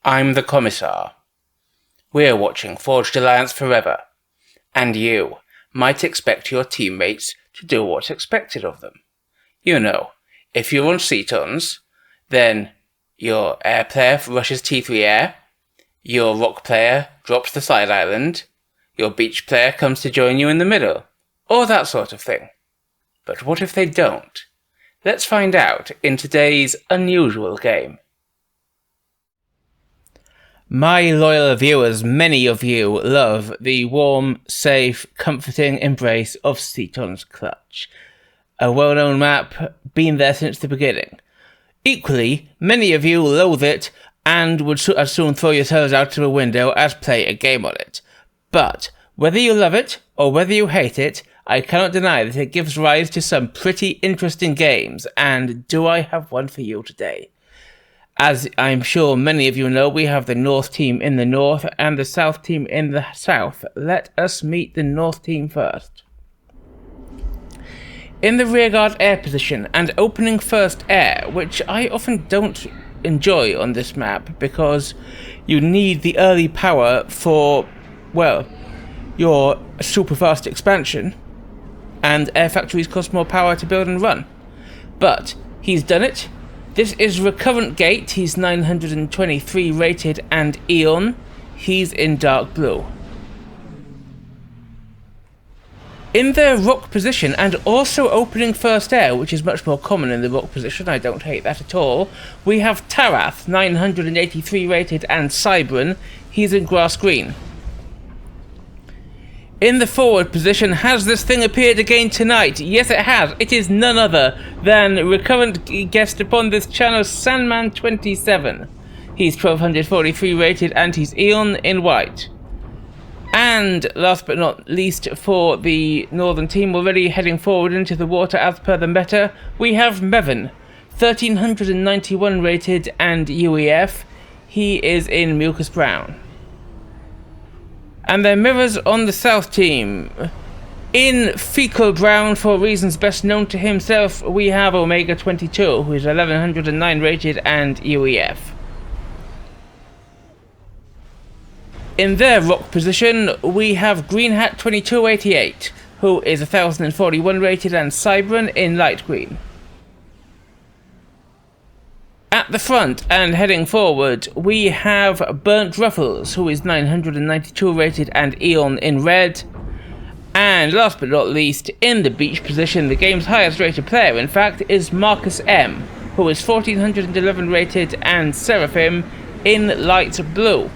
I'm the Commissar. We're watching Forged Alliance Forever, and you might expect your teammates to do what's expected of them. You know, if you're on Setons, then your air player rushes T3 air, your rock player drops the side island, your beach player comes to join you in the middle, or that sort of thing. But what if they don't? Let's find out in today's unusual game. My loyal viewers, many of you love the warm, safe, comforting embrace of Seton's Clutch. A well-known map, been there since the beginning. Equally, many of you loathe it and would as soon throw yourselves out of a window as play a game on it. But whether you love it or whether you hate it, I cannot deny that it gives rise to some pretty interesting games, and do I have one for you today? As I'm sure many of you know, we have the North team in the north and the South team in the south. Let us meet the North team first. In the rearguard air position and opening first air, which I often don't enjoy on this map because you need the early power for, well, your super fast expansion, and air factories cost more power to build and run. But he's done it. This is recurrentgate. He's 923 rated and Eon. He's in dark blue. In the rock position and also opening first air, which is much more common in the rock position, I don't hate that at all, we have Tarrath, 983 rated and Cybran. He's in grass green. In the forward position, has this thing appeared again tonight? Yes, it has. It is none other than recurrent guest upon this channel, Sandman27. He's 1243 rated and he's Eon in white. And last but not least, for the northern team already heading forward into the water as per the meta, we have Meven, 1391 rated and UEF. He is in Mucus Brown. And their mirrors on the south team. In fecal brown, for reasons best known to himself, we have Omega 22, who is 1109 rated and UEF. In their rock position, we have Green Hat 2288, who is 1041 rated and Cybran in light green. At the front and heading forward, we have BurntRuffles, who is 992 rated and Eon in red. And last but not least, in the beach position, the game's highest rated player, in fact, is MarcusM, who is 1411 rated and Seraphim in light blue.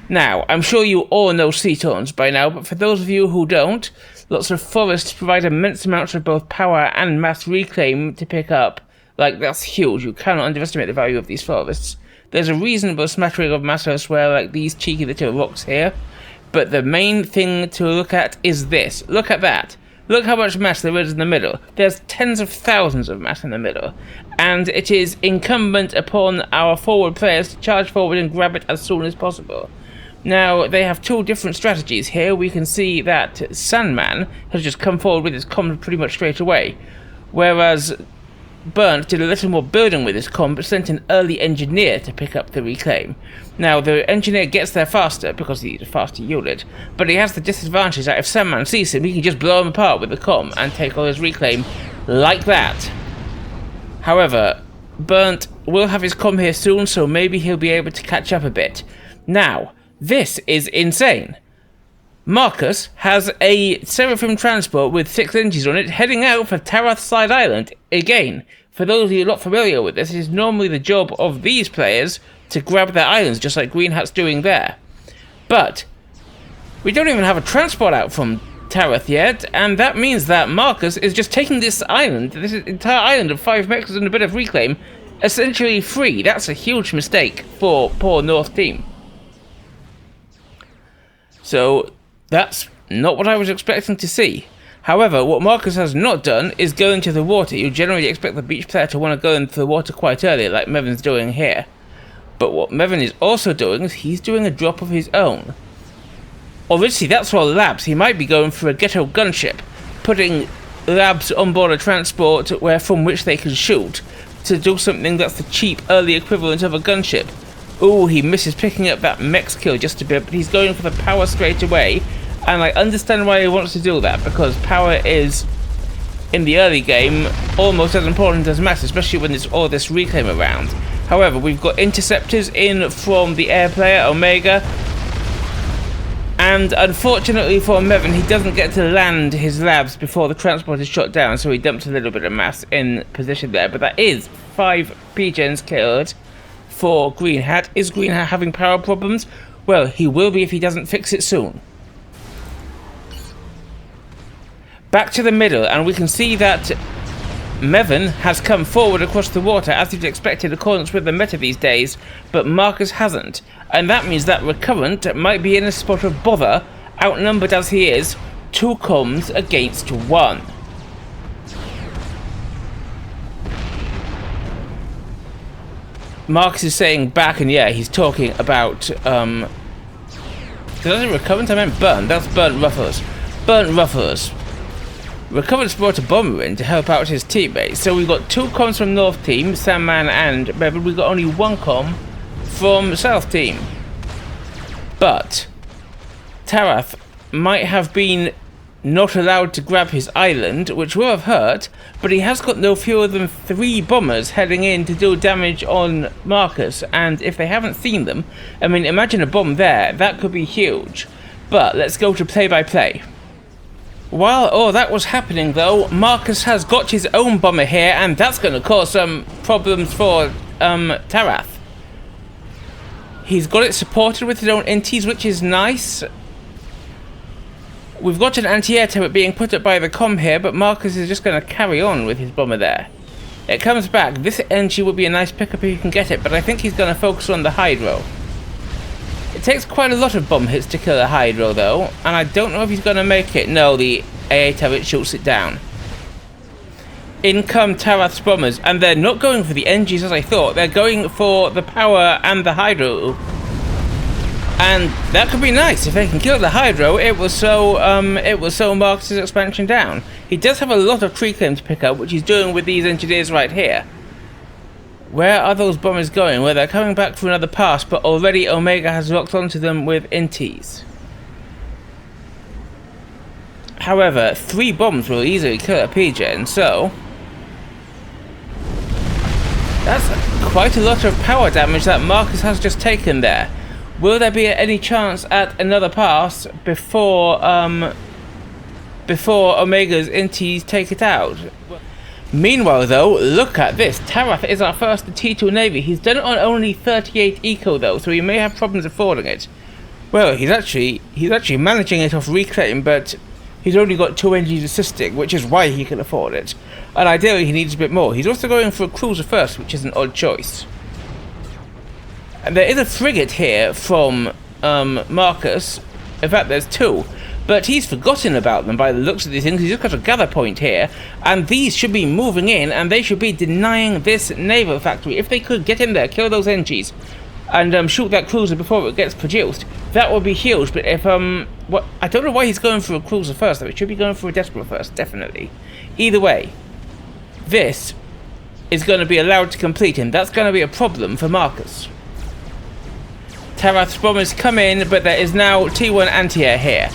Now, I'm sure you all know Setons by now, but for those of you who don't, lots of forests provide immense amounts of both power and mass reclaim to pick up. Like, that's huge. You cannot underestimate the value of these forests. There's a reasonable smattering of mass elsewhere, like these cheeky little rocks here. But the main thing to look at is this. Look at that. Look how much mass there is in the middle. There's tens of thousands of mass in the middle. And it is incumbent upon our forward players to charge forward and grab it as soon as possible. Now, they have two different strategies here. We can see that Sandman has just come forward with his comm pretty much straight away. Whereas Burnt did a little more building with his comm, but sent an early engineer to pick up the reclaim. Now, the engineer gets there faster, because he's a faster unit, but he has the disadvantage that if Sandman sees him, he can just blow him apart with the comm and take all his reclaim like that. However, Burnt will have his comm here soon, so maybe he'll be able to catch up a bit. Now, this is insane. Marcus has a Seraphim transport with 6 engines on it heading out for Tarrath Side Island. Again, for those of you not familiar with this, it is normally the job of these players to grab their islands, just like Green Hat's doing there. But we don't even have a transport out from Tarrath yet, and that means that Marcus is just taking this island, this entire island of 5 mechs and a bit of reclaim, essentially free. That's a huge mistake for poor North team. So that's not what I was expecting to see. However, what Marcus has not done is go into the water. You generally expect the beach player to want to go into the water quite early, like Meven's doing here. But what Meven is also doing is he's doing a drop of his own. Obviously, that's all labs. He might be going for a ghetto gunship, putting labs on board a transport from which they can shoot, to do something that's the cheap, early equivalent of a gunship. Ooh, he misses picking up that mech kill just a bit, but he's going for the power straight away. And I understand why he wants to do that, because power is, in the early game, almost as important as mass, especially when there's all this reclaim around. However, we've got interceptors in from the air player, Omega. And unfortunately for Meven, he doesn't get to land his labs before the transport is shot down, so he dumps a little bit of mass in position there. But that is 5 P-gens killed for Green Hat. Is Green Hat having power problems? Well, he will be if he doesn't fix it soon. Back to the middle, and we can see that Meven has come forward across the water as you'd expect in accordance with the meta these days, but Marcus hasn't. And that means that Recurrent might be in a spot of bother, outnumbered as he is, 2 comms against 1. Marcus is saying back, and yeah, he's talking about, did I say Recurrent? I meant Burn. That's BurntRuffles. BurntRuffles. Recurrent's brought a bomber in to help out his teammates. So we've got 2 comms from North Team, Sandman and Meven. We've got only 1 comm from South Team. But Tarrath might have been not allowed to grab his island, which will have hurt, but he has got no fewer than 3 bombers heading in to do damage on Marcus, and if they haven't seen them, I mean, imagine a bomb there, that could be huge. But let's go to play-by-play. While all that was happening though, Marcus has got his own bomber here, and that's going to cause some problems for Tarrath. He's got it supported with his own inties, which is nice. We've got an anti-air turret being put up by the comm here, but Marcus is just going to carry on with his bomber there. It comes back. This NG would be a nice pickup if you can get it, but I think he's going to focus on the Hydro. It takes quite a lot of bomb hits to kill a Hydro though, and I don't know if he's going to make it. No, the AA turret shoots it down. In come Tarrath's bombers, and they're not going for the NGs as I thought. They're going for the power and the Hydro. And that could be nice. If they can kill the Hydro, it will slow Marcus's expansion down. He does have a lot of tree claim to pick up, which he's doing with these engineers right here. Where are those bombers going? Well, they're coming back for another pass, but already Omega has locked onto them with inties. However, 3 bombs will easily kill a PGen, so that's quite a lot of power damage that Marcus has just taken there. Will there be any chance at another pass before Omega's inties take it out? Meanwhile though, look at this. Tarrath is our first T2 Navy. He's done it on only 38 eco though, so he may have problems affording it. Well, he's actually managing it off reclaim, but he's only got 2 engines assisting, which is why he can afford it. And ideally he needs a bit more. He's also going for a cruiser first, which is an odd choice. And there is a frigate here from Marcus. In fact, there's 2. But he's forgotten about them by the looks of these things. He's just got a gather point here, and these should be moving in, and they should be denying this naval factory. If they could get in there, kill those NGs, and shoot that cruiser before it gets produced, that would be huge. But if I don't know why he's going for a cruiser first, though. He should be going for a Desperate first, definitely. Either way, this is going to be allowed to complete, and that's going to be a problem for Marcus. Tarrath's bombers come in, but there is now T1 anti-air here.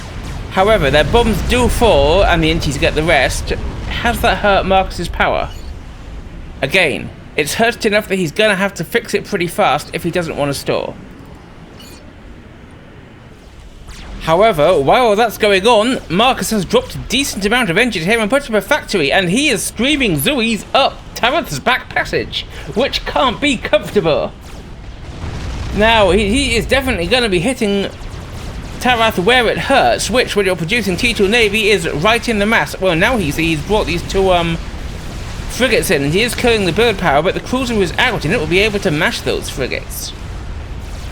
However, their bombs do fall, and the inties get the rest. Has that hurt Marcus's power? Again, it's hurt enough that he's going to have to fix it pretty fast if he doesn't want to store. However, while all that's going on, Marcus has dropped a decent amount of engines here and put up a factory, and he is streaming Zoes up Tarrath's back passage, which can't be comfortable. Now, he is definitely going to be hitting Tarrath where it hurts, which when you're producing T2 Navy is right in the mass. Well, now he's brought these 2 frigates in, and he is killing the bird power, but the cruiser is out and it will be able to mash those frigates.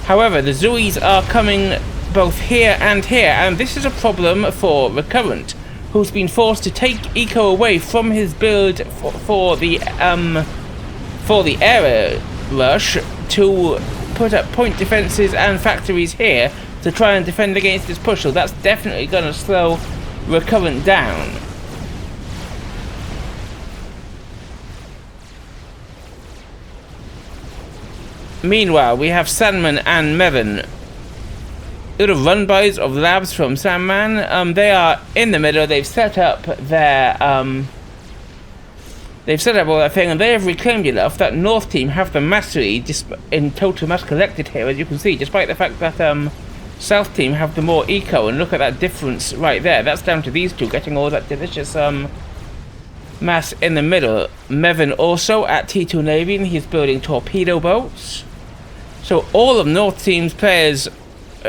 However, the Zoes are coming both here, and this is a problem for Recurrent, who's been forced to take eco away from his build for the air rush to put up point defenses and factories here to try and defend against this push, so that's definitely going to slow Recurrent down. Meanwhile, we have Sandman and Meven. Little run-bys of labs from Sandman. They are in the middle. They've set up their they've set up all that thing, and they have reclaimed enough that North team have the mastery in total mass collected here, as you can see, despite the fact that South team have the more eco. And look at that difference right there. That's down to these two getting all that delicious mass in the middle. Meven also at T2 Navy, and he's building torpedo boats. So all of North team's players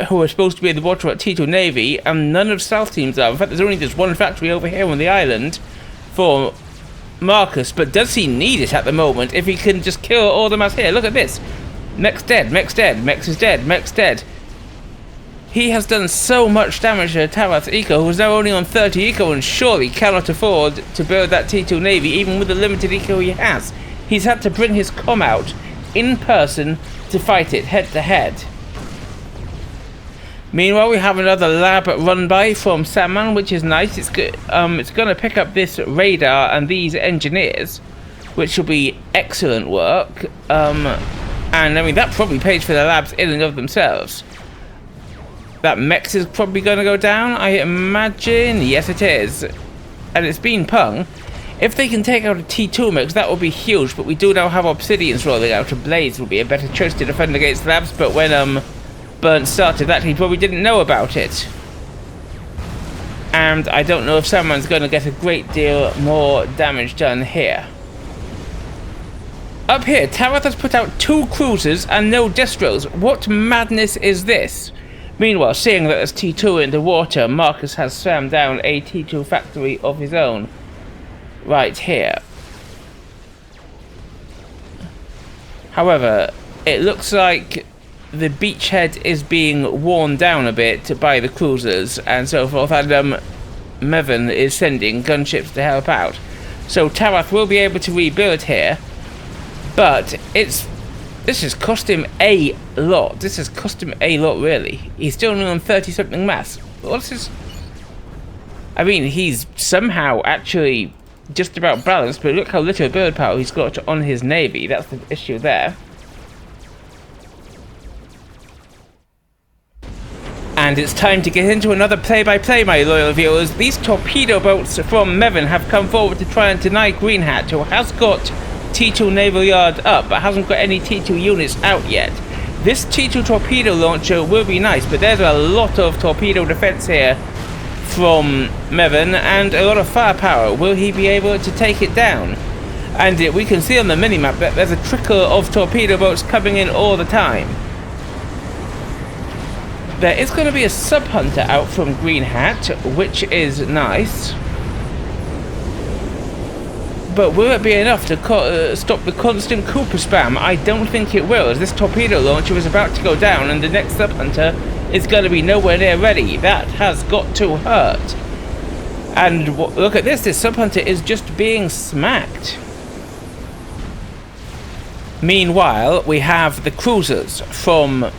who are supposed to be in the water at T2 Navy, and none of South teams are. In fact, there's only just one factory over here on the island for Marcus, but does he need it at the moment if he can just kill all the mass here? Look at this. Mech's dead, Mech's dead, Mech's is dead, Mech's dead. He has done so much damage to Tarrath's eco, who is now only on 30 eco and surely cannot afford to build that T2 Navy, even with the limited eco he has. He's had to bring his comm out in person to fight it head to head. Meanwhile, we have another lab run by from Sandman, which is nice. It's going to pick up this radar and these engineers, which will be excellent work. And I mean, that probably pays for the labs in and of themselves. That Mex is probably going to go down, I imagine. Yes, it is. And it's been pung. If they can take out a T2 Mex, that will be huge. But we do now have Obsidians rolling out. A Blaze will be a better choice to defend against labs. But when Burnt started that, he probably didn't know about it. And I don't know if someone's going to get a great deal more damage done here. Up here, Tarrath has put out 2 cruisers and no distros. What madness is this? Meanwhile, seeing that there's T2 in the water, Marcus has slammed down a T2 factory of his own right here. However, it looks like the beachhead is being worn down a bit by the cruisers and so forth, and Meven is sending gunships to help out. So Tarrath will be able to rebuild here, but this has cost him a lot. This has cost him a lot, really. He's still only on 30-something mass. What's his... I mean, he's somehow actually just about balanced, but look how little bird power he's got on his navy. That's the issue there. And it's time to get into another play-by-play, my loyal viewers. These torpedo boats from Meven have come forward to try and deny Green Hat, who has got T2 Naval Yard up, but hasn't got any T2 units out yet. This T2 torpedo launcher will be nice, but there's a lot of torpedo defense here from Meven, and a lot of firepower. Will he be able to take it down? And we can see on the minimap that there's a trickle of torpedo boats coming in all the time. There is going to be a sub-hunter out from Green Hat, which is nice. But will it be enough to stop the constant Cooper spam? I don't think it will, as this torpedo launcher is about to go down and the next sub-hunter is going to be nowhere near ready. That has got to hurt. And look at this sub-hunter is just being smacked. Meanwhile, we have the cruisers from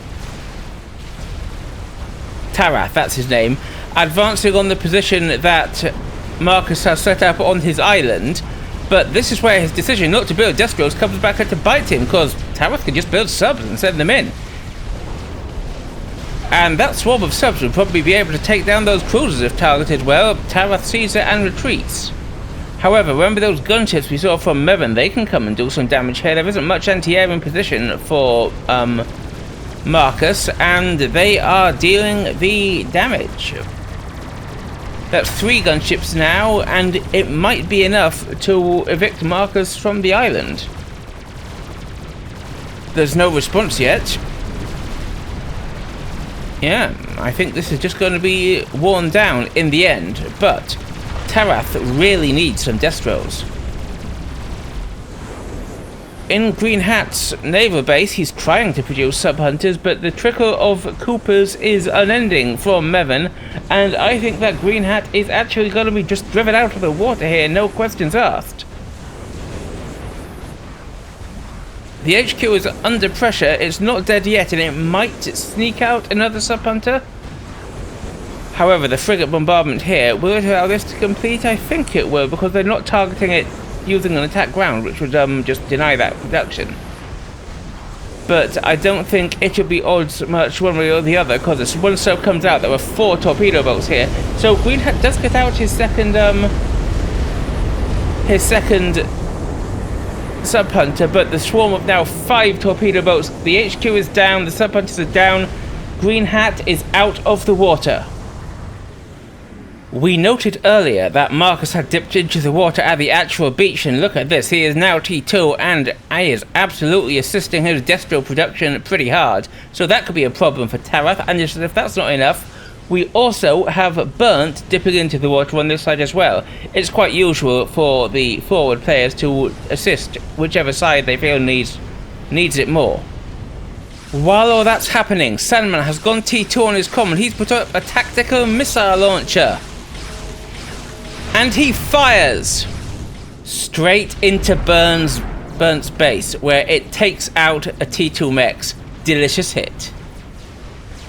Tarrath, that's his name, advancing on the position that Marcus has set up on his island. But this is where his decision not to build distros comes back to bite him, because Tarrath can just build subs and send them in. And that swarm of subs would probably be able to take down those cruisers if targeted well. Tarrath sees it and retreats. However, remember those gunships we saw from Meven? They can come and do some damage here. There isn't much anti-air in position for Marcus, and they are dealing the damage. That's 3 gunships now, and it might be enough to evict Marcus from the island. There's no response yet. Yeah, I think this is just going to be worn down in the end, but Tarrath really needs some distros. In Green Hat's naval base, he's trying to produce sub-hunters, but the trickle of Coopers is unending from Meven, and I think that Green Hat is actually going to be just driven out of the water here, no questions asked. The HQ is under pressure, it's not dead yet, and it might sneak out another sub-hunter. However, the frigate bombardment here, will it allow this to complete? I think it will, because they're not targeting it using an attack ground, which would just deny that production. but I don't think it should be odds much one way or the other, because as one sub comes out, there were 4 torpedo boats here. So Green Hat does get out his second sub hunter, but the swarm of now 5 torpedo boats. The HQ is down, the sub hunters are down. Green Hat is out of the water. We noted earlier that Marcus had dipped into the water at the actual beach, and look at this, he is now T2 and he is absolutely assisting his destro production pretty hard. So that could be a problem for Tarrath, and if that's not enough, we also have Burnt dipping into the water on this side as well. It's quite usual for the forward players to assist whichever side they feel needs it more. While all that's happening, Sandman has gone T2 on his comm. He's put up a tactical missile launcher. And he fires straight into Burnt's base, where it takes out a T2 mechs. Delicious hit.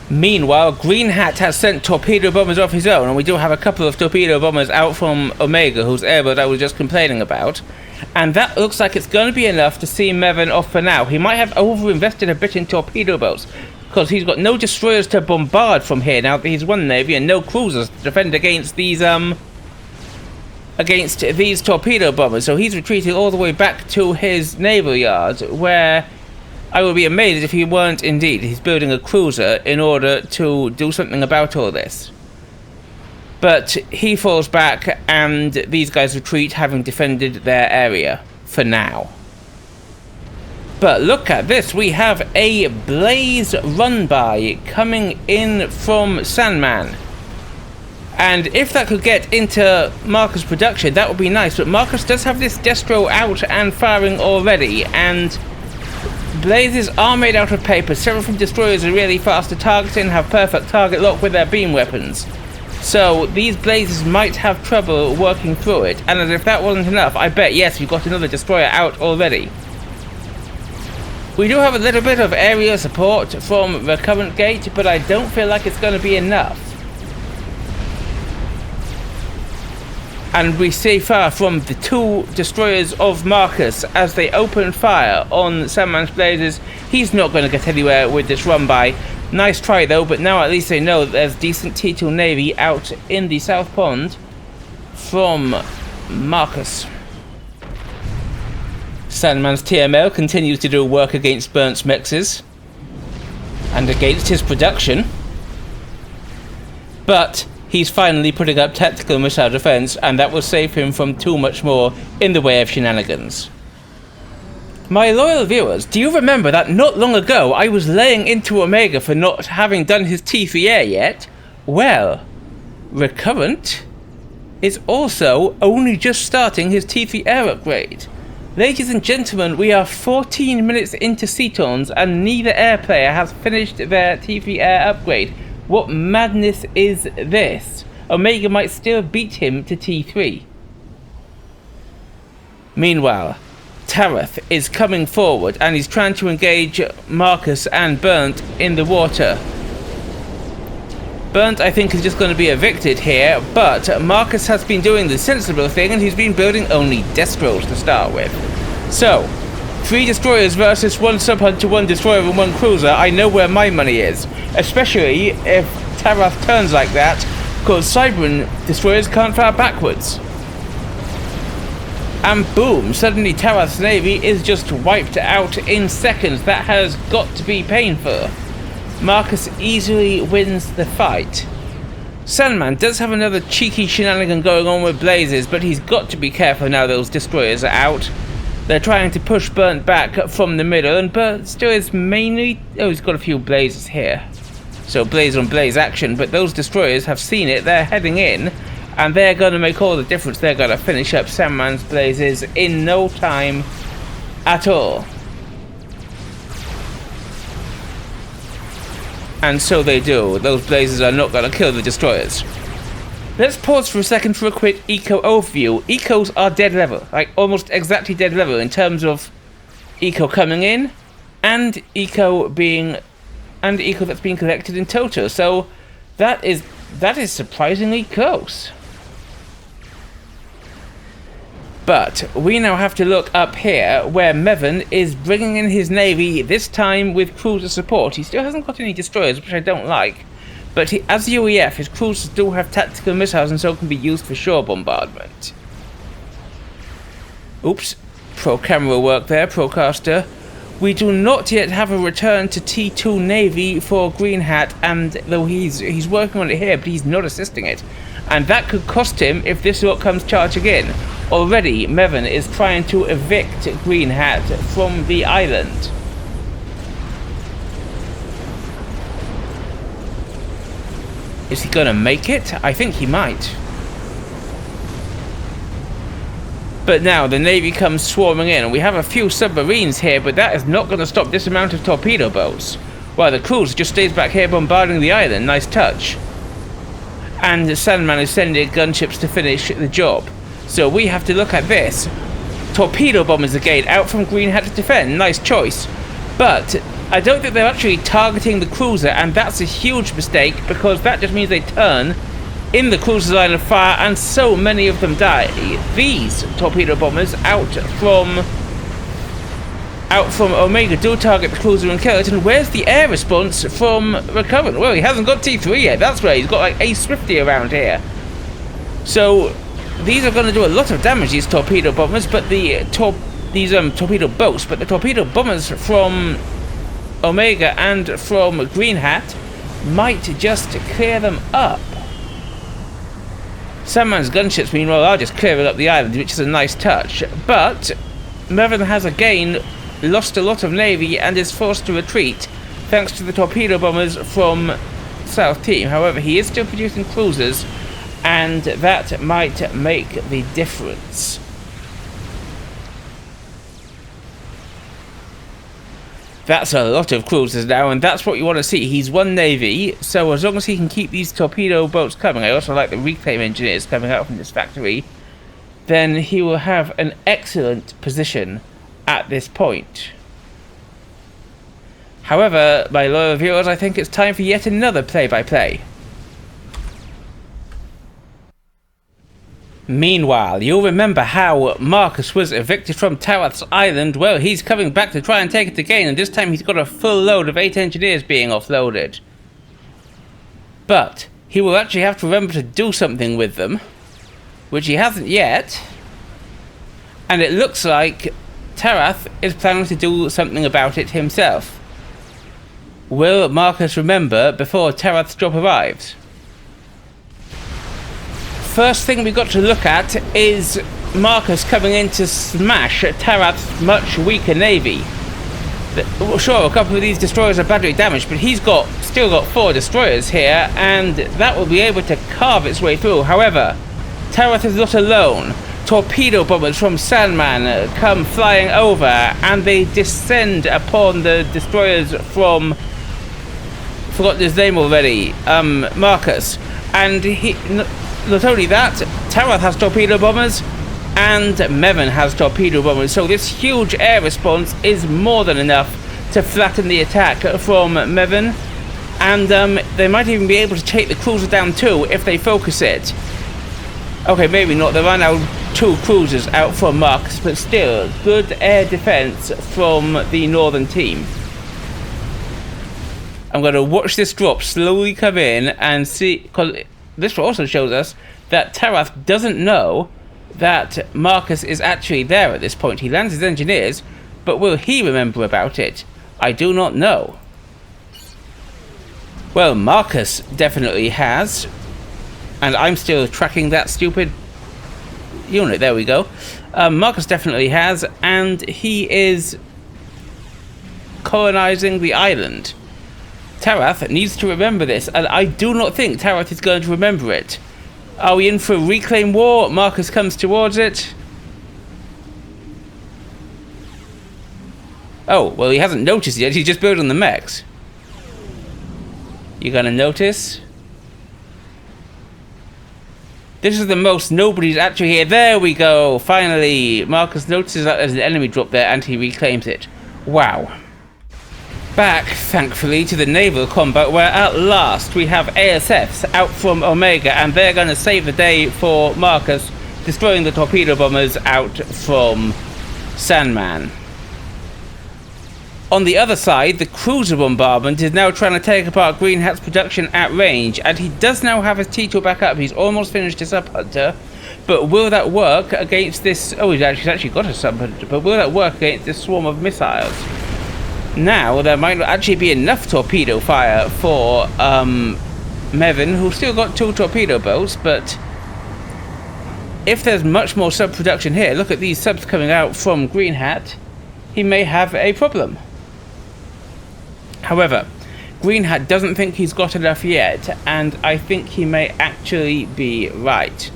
Meanwhile, Green Hat has sent torpedo bombers of his own, and we do have a couple of torpedo bombers out from Omega, whose airboat I was just complaining about. And that looks like it's going to be enough to see Meven off for now. He might have overinvested a bit in torpedo boats, because he's got no destroyers to bombard from here now that he's one navy, and no cruisers to defend against these torpedo bombers. So he's retreating all the way back to his naval yard, where I would be amazed if he weren't indeed. He's building a cruiser in order to do something about all this. But he falls back, and these guys retreat, having defended their area for now. But look at this, we have a blaze run-by coming in from Sandman. And if that could get into Marcus' production, that would be nice. But Marcus does have this destro out and firing already, and blazes are made out of paper. Several from destroyers are really fast at targeting, have perfect target lock with their beam weapons. So these blazes might have trouble working through it. And as if that wasn't enough, I bet, yes, we've got another destroyer out already. We do have a little bit of area support from recurrentgate, but I don't feel like it's going to be enough. And we stay far from the 2 destroyers of Marcus as they open fire on Sandman's blazes. He's not going to get anywhere with this run-by. Nice try though, but now at least they know that there's decent T2 Navy out in the South Pond from Marcus. Sandman's TML continues to do work against Burnt's mexes and against his production, but he's finally putting up tactical missile defense, and that will save him from too much more in the way of shenanigans. My loyal viewers, do you remember that not long ago I was laying into Omega for not having done his T3 air yet? Well, Recurrent is also only just starting his T3 air upgrade. Ladies and gentlemen, we are 14 minutes into Setons and neither air player has finished their T3 air upgrade. What madness is this? Omega might still beat him to T3. Meanwhile, Tarrath is coming forward and he's trying to engage Marcus and Burnt in the water. Burnt, I think, is just going to be evicted here, but Marcus has been doing the sensible thing and he's been building only destros to start with. So, 3 destroyers versus 1 subhunter, 1 destroyer and 1 cruiser. I know where my money is, especially if Tarrath turns like that, because Cybran destroyers can't fire backwards. And boom, suddenly Tarrath's navy is just wiped out in seconds. That has got to be painful. Marcus easily wins the fight. Sandman does have another cheeky shenanigan going on with blazes, but he's got to be careful now those destroyers are out. They're trying to push Burnt back from the middle, and Burnt still is mainly... oh, he's got a few blazes here. So blaze on blaze action, but those destroyers have seen it, they're heading in, and they're going to make all the difference. They're going to finish up Sandman's blazes in no time at all. And so they do. Those blazes are not going to kill the destroyers. Let's pause for a second for a quick eco overview. Ecos are dead level, like almost exactly dead level in terms of eco coming in and eco that's being collected in total. So that is surprisingly close. But we now have to look up here where Meven is bringing in his navy, this time with cruiser support. He still hasn't got any destroyers, which I don't like. But as UEF, his cruisers do have tactical missiles and so can be used for shore bombardment. Oops. Pro camera work there, Procaster. We do not yet have a return to T2 Navy for Green Hat, and though he's working on it here, but he's not assisting it. And that could cost him if this lot comes charging in. Already, Meven is trying to evict Green Hat from the island. Is he gonna make it? I think he might. But now the Navy comes swarming in, and we have a few submarines here, but that is not going to stop this amount of torpedo boats. While the cruiser just stays back here bombarding the island. Nice touch. And the Sandman is sending gunships to finish the job. So we have to look at this. Torpedo bombers again, out from Green Hat to defend. Nice choice. But I don't think they're actually targeting the cruiser, and that's a huge mistake, because that just means they turn in the cruiser's line of fire, and so many of them die. These torpedo bombers out from Omega do target the cruiser and kill it. And where's the air response from Recurrent? Well, he hasn't got T3 yet. That's where he's got like a Swifty around here. So these are going to do a lot of damage, these torpedo bombers, but torpedo boats. But the torpedo bombers from Omega and from Green Hat might just clear them up. Sandman's gunships, meanwhile, are just clearing up the island, which is a nice touch. But Meven has again lost a lot of navy and is forced to retreat thanks to the torpedo bombers from South Team. However, he is still producing cruisers, and that might make the difference. That's a lot of cruisers now, and that's what you want to see. He's one navy, so as long as he can keep these torpedo boats coming, I also like the reclaim engineers coming out from this factory, then he will have an excellent position at this point. However, my loyal viewers, I think it's time for yet another play-by-play. Meanwhile, you'll remember how Marcus was evicted from Tarrath's island. Well, he's coming back to try and take it again, and this time he's got a full load of 8 engineers being offloaded. But he will actually have to remember to do something with them, which he hasn't yet. And it looks like Tarrath is planning to do something about it himself. Will Marcus remember before Tarrath's job arrives? First thing we got to look at is Marcus coming in to smash Tarrath's much weaker navy. Sure, a couple of these destroyers are badly damaged, but he's still got 4 destroyers here, and that will be able to carve its way through. However, Tarrath is not alone. Torpedo bombers from Sandman come flying over, and they descend upon the destroyers from... forgot his name already. Marcus. And not only that, Tarrath has torpedo bombers, and Meven has torpedo bombers, so this huge air response is more than enough to flatten the attack from Meven, and they might even be able to take the cruiser down too if they focus it. Okay, maybe not, there are now 2 cruisers out from Marcus, but still, good air defense from the northern team. I'm going to watch this drop slowly come in and see, because this also shows us that Tarrath doesn't know that Marcus is actually there at this point. He lands his engineers, but will he remember about it? I do not know. Well, Marcus definitely has, and I'm still tracking that stupid unit. There we go. Marcus definitely has, and he is colonizing the island. Tarrath needs to remember this, and I do not think Tarrath is going to remember it. Are we in for a reclaim war? Marcus comes towards it. Oh, well, he hasn't noticed yet. He's just building the mechs. You're gonna notice? This is the most nobody's actually here. There we go. Finally, Marcus notices that there's an enemy drop there, and he reclaims it. Wow. Back, thankfully, to the naval combat, where at last we have ASFs out from Omega, and they're going to save the day for Marcus destroying the torpedo bombers out from Sandman. On the other side, the cruiser bombardment is now trying to take apart Green Hat's production at range, and he does now have his T2 back up. He's almost finished his sub-hunter, but will that work against this... Oh, he's actually got a sub-hunter, but will that work against this swarm of missiles? Now, there might not actually be enough torpedo fire for Meven, who's still got 2 torpedo boats, but if there's much more sub-production here, look at these subs coming out from Green Hat, he may have a problem. However, Green Hat doesn't think he's got enough yet, and I think he may actually be right.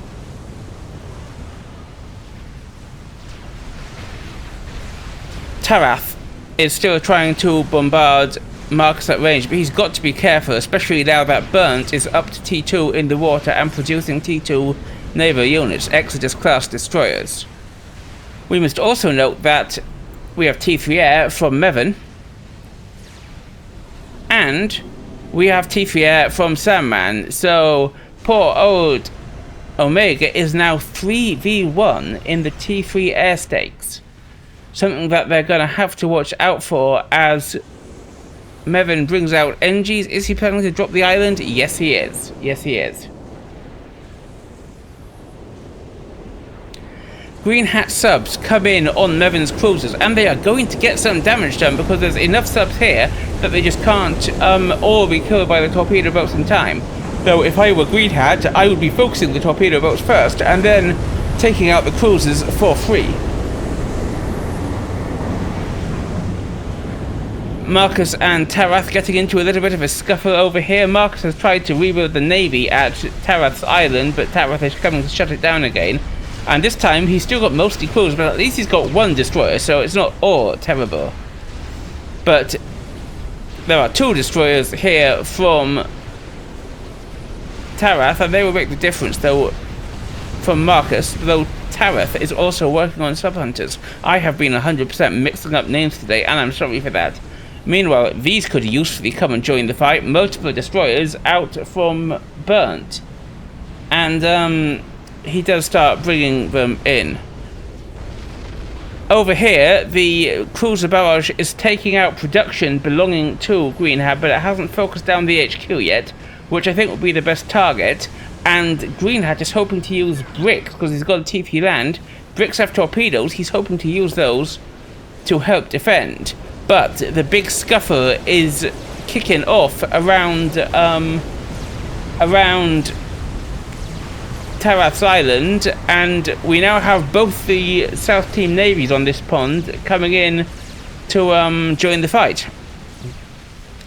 Tarrath is still trying to bombard Marcus at range, but he's got to be careful, especially now that Burnt is up to T2 in the water and producing T2 naval units, Exodus class destroyers. We must also note that we have T3 air from Meven, and we have T3 air from Sandman, so poor old Omega is now 3v1 in the T3 air stakes. Something that they're going to have to watch out for as Meven brings out NGs. Is he planning to drop the island? Yes, he is. Yes, he is. Green Hat subs come in on Meven's cruisers, and they are going to get some damage done because there's enough subs here that they just can't all be killed by the torpedo boats in time. Though if I were Green Hat, I would be focusing the torpedo boats first and then taking out the cruisers for free. Marcus and Tarrath getting into a little bit of a scuffle over here. Marcus has tried to rebuild the navy at Tarrath's island, but Tarrath is coming to shut it down again. And this time he's still got mostly cruisers, but at least he's got 1 destroyer, so it's not all terrible. But there are 2 destroyers here from Tarrath, and they will make the difference, though, from Marcus, though Tarrath is also working on sub-hunters. I have been 100% mixing up names today, and I'm sorry for that. Meanwhile, these could usefully come and join the fight. Multiple destroyers out from Burnt. And, he does start bringing them in. Over here, the cruiser barrage is taking out production belonging to Green Hat, but it hasn't focused down the HQ yet, which I think would be the best target. And Green Hat is hoping to use bricks, because he's got a TP land. Bricks have torpedoes, he's hoping to use those to help defend. But the big scuffle is kicking off around Tarrath's island, and we now have both the South Team navies on this pond coming in to join the fight.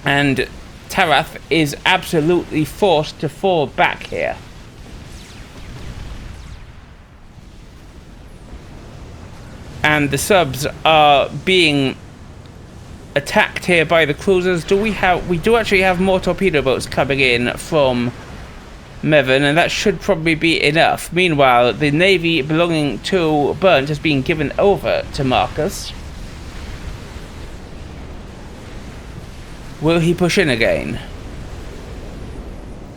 And Tarrath is absolutely forced to fall back here. And the subs are being attacked here by the cruisers. We do actually have more torpedo boats coming in from Meven, and that should probably be enough. Meanwhile, the navy belonging to Burnt has been given over to Marcus. Will he push in again?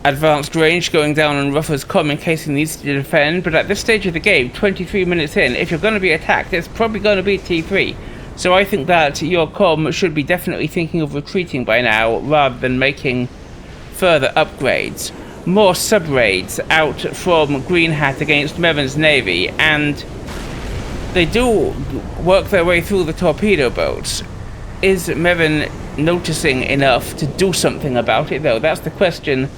Advanced range going down on Ruffles' comm in case he needs to defend, but at this stage of the game, 23 minutes in, if you're going to be attacked, it's probably going to be T3. So I think that your comm should be definitely thinking of retreating by now, rather than making further upgrades. More sub-raids out from Green Hat against Meven's navy, and they do work their way through the torpedo boats. Is Meven noticing enough to do something about it, though? That's the question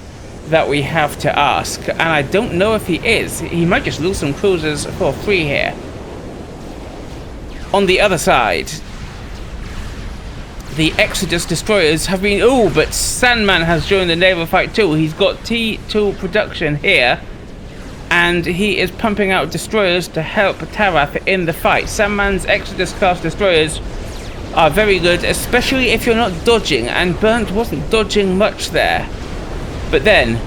that we have to ask, and I don't know if he is. He might just lose some cruisers for free here. On the other side, the Exodus destroyers have been... Oh, but Sandman has joined the naval fight too. He's got T2 production here, and he is pumping out destroyers to help Tarrath in the fight. Sandman's Exodus class destroyers are very good, especially if you're not dodging, and Burnt wasn't dodging much there. But then,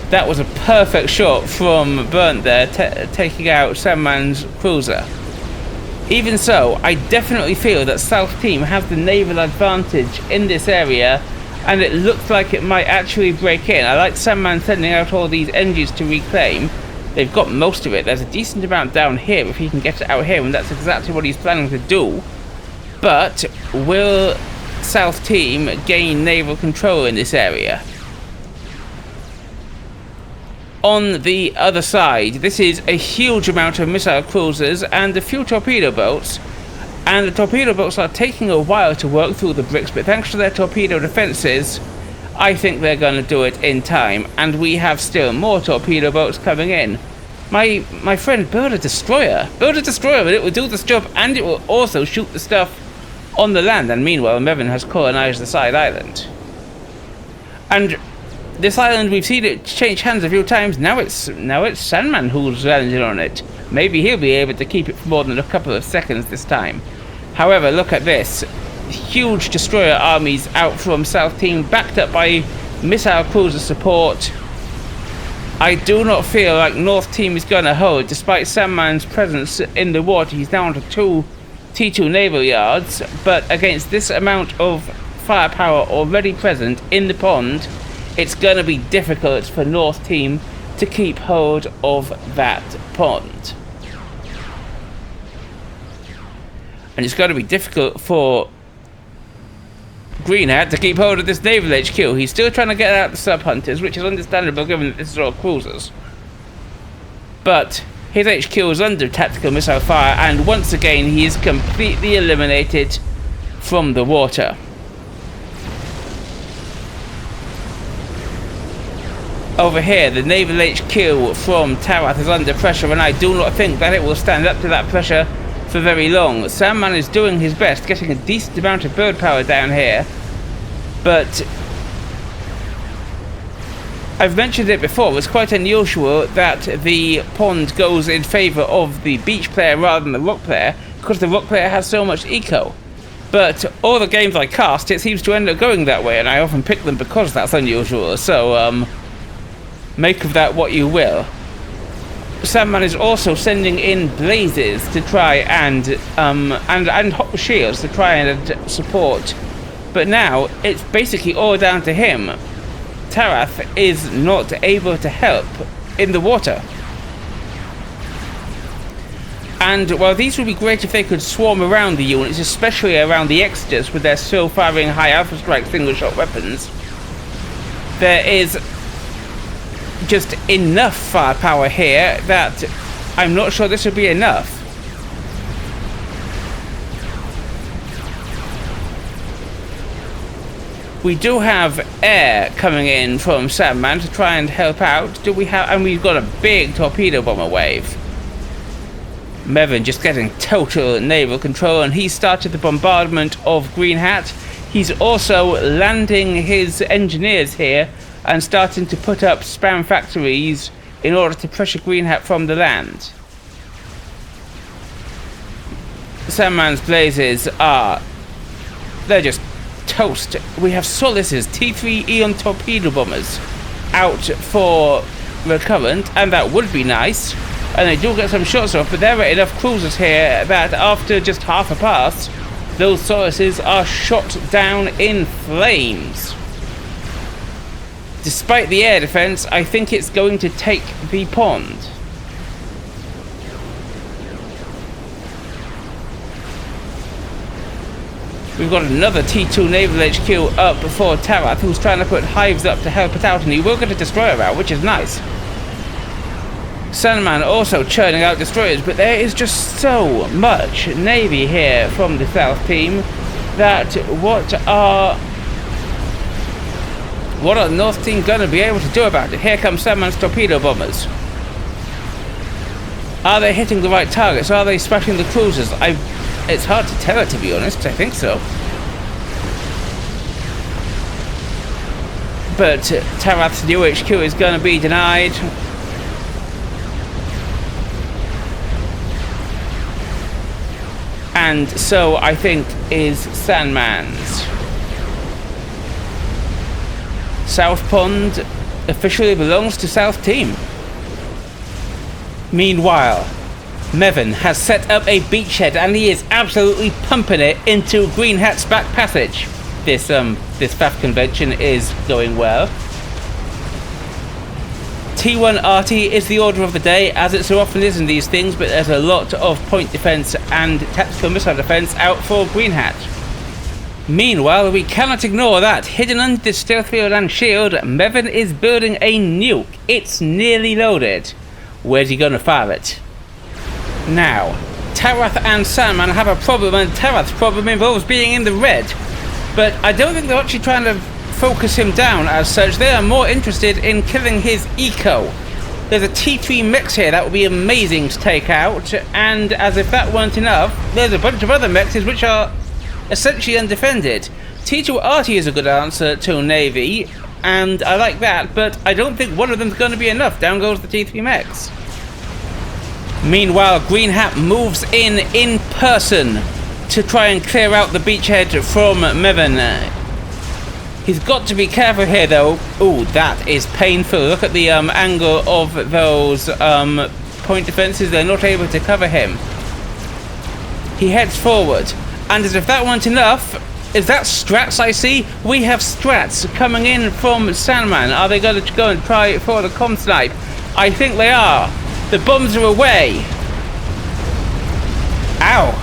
that was a perfect shot from Burnt there, taking out Sandman's cruiser. Even so, I definitely feel that South Team has the naval advantage in this area, and it looks like it might actually break in. I like Sandman sending out all these engines to reclaim, They've got most of it. There's a decent amount down here if he can get it out here, and that's exactly what he's planning to do. But will South Team gain naval control in this area? On the other side, this is a huge amount of missile cruisers and a few torpedo boats. And the torpedo boats are taking a while to work through the bricks, but thanks to their torpedo defenses, I think they're going to do it in time. And we have still more torpedo boats coming in. My friend, build a destroyer. Build a destroyer, but it will do this job, and it will also shoot the stuff on the land. And meanwhile, Meven has colonized the side island. And this island, we've seen it change hands a few times. Now it's Sandman who's landed on it. Maybe he'll be able to keep it for more than a couple of seconds this time. However, look at this. Huge destroyer armies out from South Team, backed up by missile cruiser support. I do not feel like North Team is going to hold, despite Sandman's presence in the water. He's down to 2 T2 naval yards, but against this amount of firepower already present in the pond, it's going to be difficult for North Team to keep hold of that pond. And it's going to be difficult for Green Hat to keep hold of this naval HQ. He's still trying to get out the sub-hunters, which is understandable given that this is all cruisers. But his HQ is under tactical missile fire, and once again he is completely eliminated from the water. Over here, the naval HQ from Tarrath is under pressure, and I do not think that it will stand up to that pressure for very long. Sandman is doing his best, getting a decent amount of bird power down here, but I've mentioned it before, it's quite unusual that the pond goes in favour of the beach player rather than the rock player, because the rock player has so much eco. But all the games I cast, it seems to end up going that way, and I often pick them because that's unusual, so make of that what you will. Sandman is also sending in blazes to try and hot shields to try and support. But now it's basically all down to him. Tarrath is not able to help in the water. And while these would be great if they could swarm around the units, especially around the Exodus with their still firing high alpha strike single shot weapons, there is just enough firepower here that I'm not sure this would be enough. We do have air coming in from Sandman to try and help out. And we've got a big torpedo bomber wave. Meven just getting total naval control, and he started the bombardment of Green Hat. He's also landing his engineers here and starting to put up spam factories in order to pressure Green Hat from the land. Sandman's blazes they're just toast. We have Solace's T3 Eon torpedo bombers out for recurrent, and that would be nice. And they do get some shots off, but there are enough cruisers here that after just half a pass, those Solaces are shot down in flames. Despite the air defense, I think it's going to take the pond. We've got another T2 naval HQ up before Tarrath, who's trying to put hives up to help it out, and he will get a destroyer out, which is nice. Sandman also churning out destroyers, but there is just so much navy here from the South Team that what are North Team going to be able to do about it? Here comes Sandman's torpedo bombers. Are they hitting the right targets? Are they smashing the cruisers? It's hard to tell it, to be honest. I think so. But Tarrath's new HQ is going to be denied. And so I think is Sandman's. South Pond officially belongs to South Team. Meanwhile, Meven has set up a beachhead and he is absolutely pumping it into Green Hat's back passage. This FAF convention is going well. T1 RT is the order of the day, as it so often is in these things, but there's a lot of point defense and tactical missile defense out for Green Hat. Meanwhile, we cannot ignore that. Hidden under the stealth field and shield, Meven is building a nuke. It's nearly loaded. Where's he gonna fire it? Now, Tarrath and Sandman have a problem, and Tarrath's problem involves being in the red. But I don't think they're actually trying to focus him down as such. They are more interested in killing his eco. There's a T3 mech here that would be amazing to take out, and as if that weren't enough, there's a bunch of other mechs which are essentially undefended. T2 RT is a good answer to Navy, and I like that, but I don't think one of them's going to be enough. Down goes the T3 mechs. Meanwhile, Green Hat moves in person to try and clear out the beachhead from Meven. He's got to be careful here, though. Ooh, that is painful. Look at the angle of those point defenses. They're not able to cover him. He heads forward. And as if that weren't enough, is that strats I see? We have strats coming in from Sandman. Are they going to go and try for the comm snipe? I think they are. The bombs are away. Ow.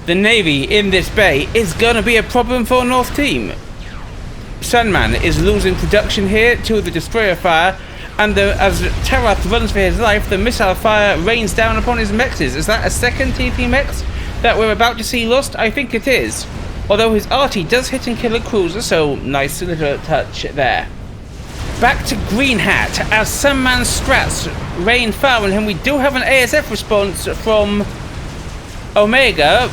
The Navy in this bay is going to be a problem for North Team. Sandman is losing production here to the destroyer fire, and as Tarrath runs for his life, the missile fire rains down upon his mechs. Is that a second TP mechs that we're about to see lost? I think it is. Although his RT does hit and kill a cruiser, so nice little touch there. Back to Green Hat as Sandman's strats rain fire on him. We do have an ASF response from Omega,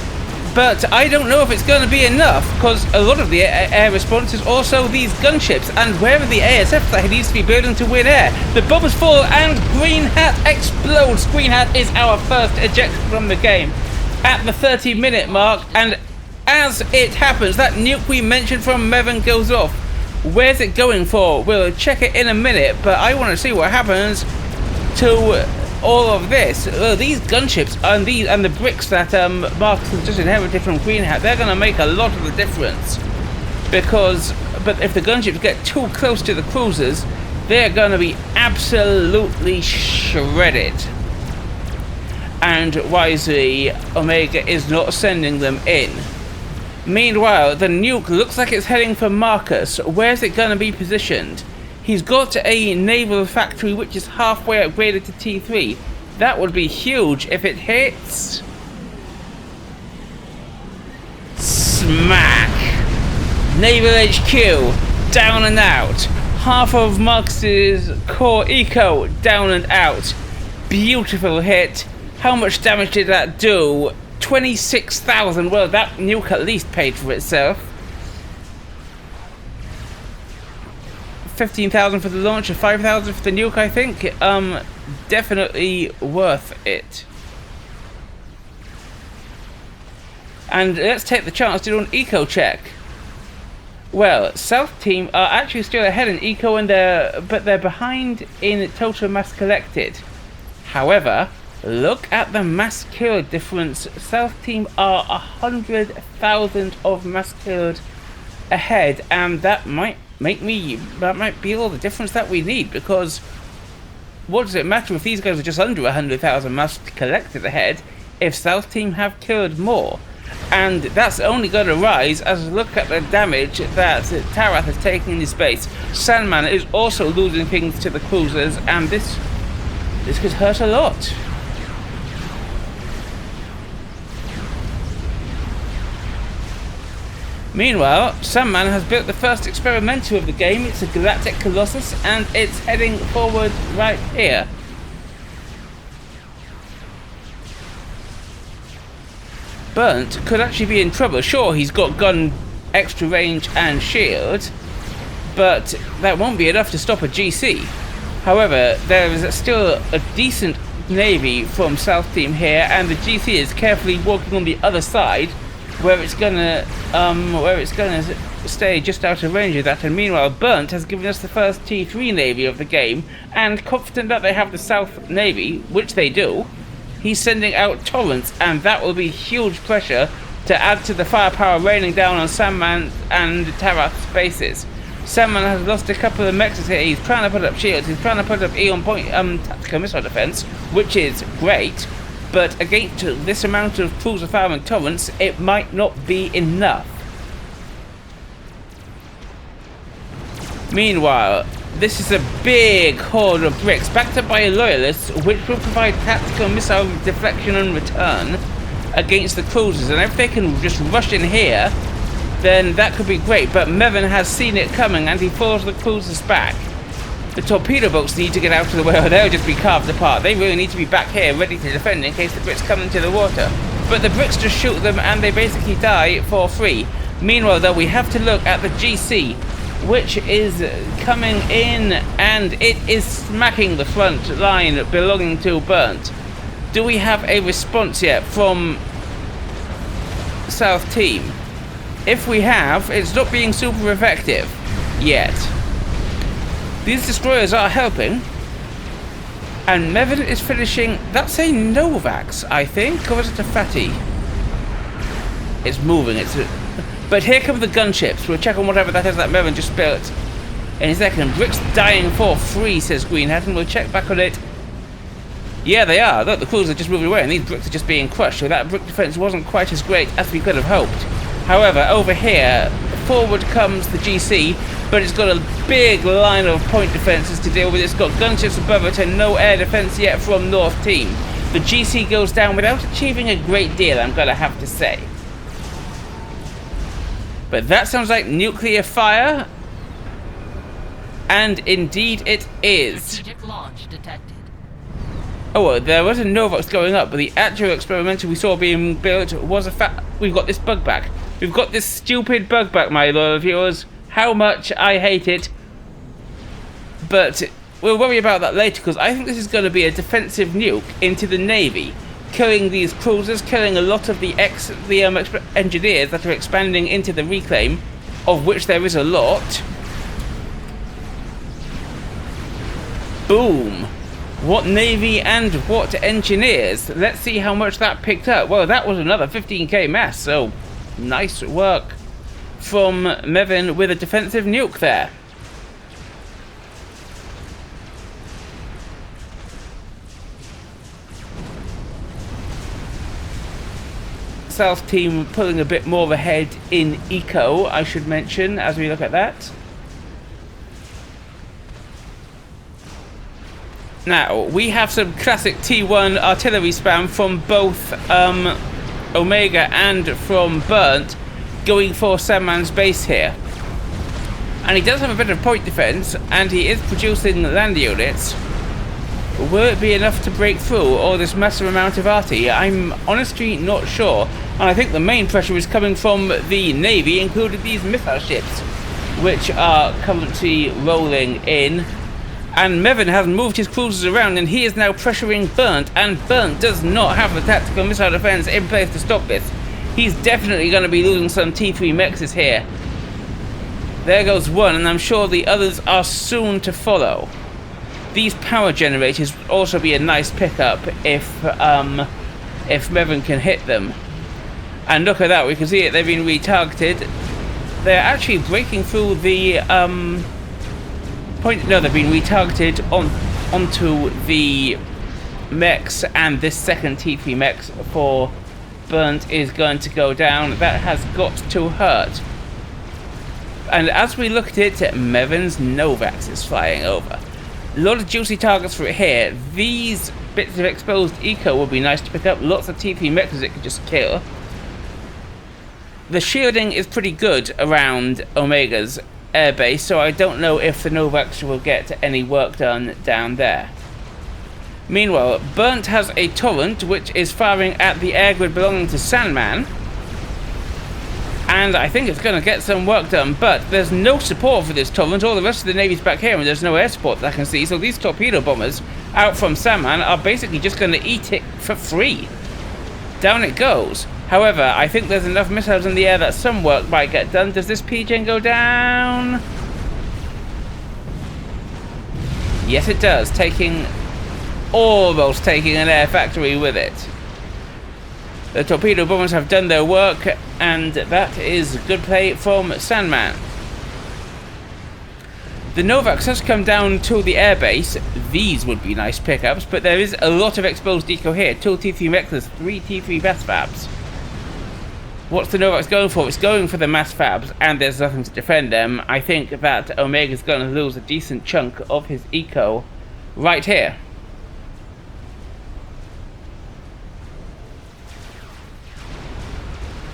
but I don't know if it's going to be enough, because a lot of the air response is also these gunships, and where are the ASFs that he needs to be building to win air? The bombs fall and Green Hat explodes. Green Hat is our first ejected from the game at the 30-minute mark, and as it happens, that nuke we mentioned from Meven goes off. Where's it going for? We'll check it in a minute, but I want to see what happens to all of this. These gunships and the bricks that Marcus has just inherited from Green Hat, they're going to make a lot of the difference. But if the gunships get too close to the cruisers, they're going to be absolutely shredded. And wisely, Omega is not sending them in. Meanwhile, the nuke looks like it's heading for Marcus. Where's it going to be positioned? He's got a naval factory which is halfway upgraded to T3. That would be huge if it hits. Smack! Naval HQ, down and out. Half of Marcus's core eco, down and out. Beautiful hit. How much damage did that do? 26,000. Well, that nuke at least paid for itself. 15,000 for the launcher, 5,000 for the nuke, I think. Definitely worth it. And let's take the chance to do an eco check. Well, South Team are actually still ahead in eco, but they're behind in total mass collected. However, look at the mass killed difference. South Team are 100,000 of mass killed ahead, and that might be all the difference that we need, because what does it matter if these guys are just under 100,000 mass collected ahead if South Team have killed more? And that's only going to rise as we look at the damage that Tarrath has taken in his base. Sandman is also losing things to the cruisers, and this could hurt a lot. Meanwhile, Sandman has built the first experimenter of the game. It's a Galactic Colossus, and it's heading forward right here. Burnt could actually be in trouble. Sure, he's got gun, extra range, and shield, but that won't be enough to stop a GC. However, there is still a decent navy from South Team here, and the GC is carefully walking on the other side, where it's gonna stay just out of range of that. And meanwhile, Burnt has given us the first T3 navy of the game, and confident that they have the South Navy, which they do, he's sending out torrents, and that will be huge pressure to add to the firepower raining down on Sandman and Tarrath's bases. Sandman has lost a couple of mechs here. He's trying to put up shields. He's trying to put up Eon point tactical missile defense, which is great. But against this amount of cruiser fire and torrents, it might not be enough. Meanwhile, this is a big horde of bricks backed up by loyalists, which will provide tactical missile deflection and return against the cruisers. And if they can just rush in here, then that could be great. But Meven has seen it coming and he falls the cruisers back. The torpedo boats need to get out of the way or they'll just be carved apart. They really need to be back here ready to defend in case the bricks come into the water. But the bricks just shoot them and they basically die for free. Meanwhile though, we have to look at the GC, which is coming in and it is smacking the front line belonging to Burnt. Do we have a response yet from South Team? If we have, it's not being super effective yet. These destroyers are helping. And Meven is finishing... That's a Novax, I think. Or is it a Fatty? It's moving. But here come the gunships. We'll check on whatever that is that Meven just built in a second. Bricks dying for free, says Green Hat, and we'll check back on it. Yeah, they are. Look, the cruisers are just moving away, and these bricks are just being crushed. So that brick defense wasn't quite as great as we could have hoped. However, over here, forward comes the GC, but it's got a big line of point defenses to deal with. It's got gunships above it and no air defense yet from North Team. The GC goes down without achieving a great deal, I'm gonna have to say. But that sounds like nuclear fire. And indeed it is. Strategic launch detected. Oh, well, there was a Novax going up, but the actual experimental we saw being built was a fact. We've got this bug back. We've got this stupid bug back, my loyal viewers. How much I hate it. But we'll worry about that later, because I think this is going to be a defensive nuke into the Navy. Killing these cruisers, killing a lot of the engineers that are expanding into the reclaim, of which there is a lot. Boom. What Navy and what engineers? Let's see how much that picked up. Well, that was another 15k mass, so nice work from Meven with a defensive nuke there. South Team pulling a bit more ahead in eco, I should mention, as we look at that. Now, we have some classic T1 artillery spam from both Omega and from Burnt going for Sandman's base here. And he does have a bit of point defense, and he is producing land units. Will it be enough to break through all this massive amount of arty? I'm honestly not sure. And I think the main pressure is coming from the Navy, including these missile ships, which are currently rolling in. And Meven has moved his cruisers around, and he is now pressuring Burnt, and Burnt does not have the tactical missile defense in place to stop this. He's definitely going to be losing some T3 mexes here. There goes one, and I'm sure the others are soon to follow. These power generators would also be a nice pickup if Meven can hit them. And look at that, we can see it, they've been retargeted. They're actually breaking through the they've been retargeted onto the mechs, and this second T3 mechs for Burnt is going to go down. That has got to hurt. And as we look at it, Meven's Novax is flying over. A lot of juicy targets for it here. These bits of exposed eco would be nice to pick up. Lots of T3 mechs it could just kill. The shielding is pretty good around Omega's airbase, so I don't know if the Novax will get any work done down there. Meanwhile, Burnt has a torrent which is firing at the air grid belonging to Sandman, and I think it's going to get some work done, but there's no support for this torrent. All the rest of the Navy's back here, and there's no air support that I can see, so these torpedo bombers out from Sandman are basically just going to eat it for free. Down it goes. However, I think there's enough missiles in the air that some work might get done. Does this PJ go down? Yes, it does. Almost taking an air factory with it. The torpedo bombers have done their work, and that is good play from Sandman. The Novaks has come down to the airbase. These would be nice pickups, but there is a lot of exposed eco here. 2 T3 Mexas, 3 T3 mass fabs. What's the Novaks going for? It's going for the mass fabs, and there's nothing to defend them. I think that Omega's going to lose a decent chunk of his eco right here.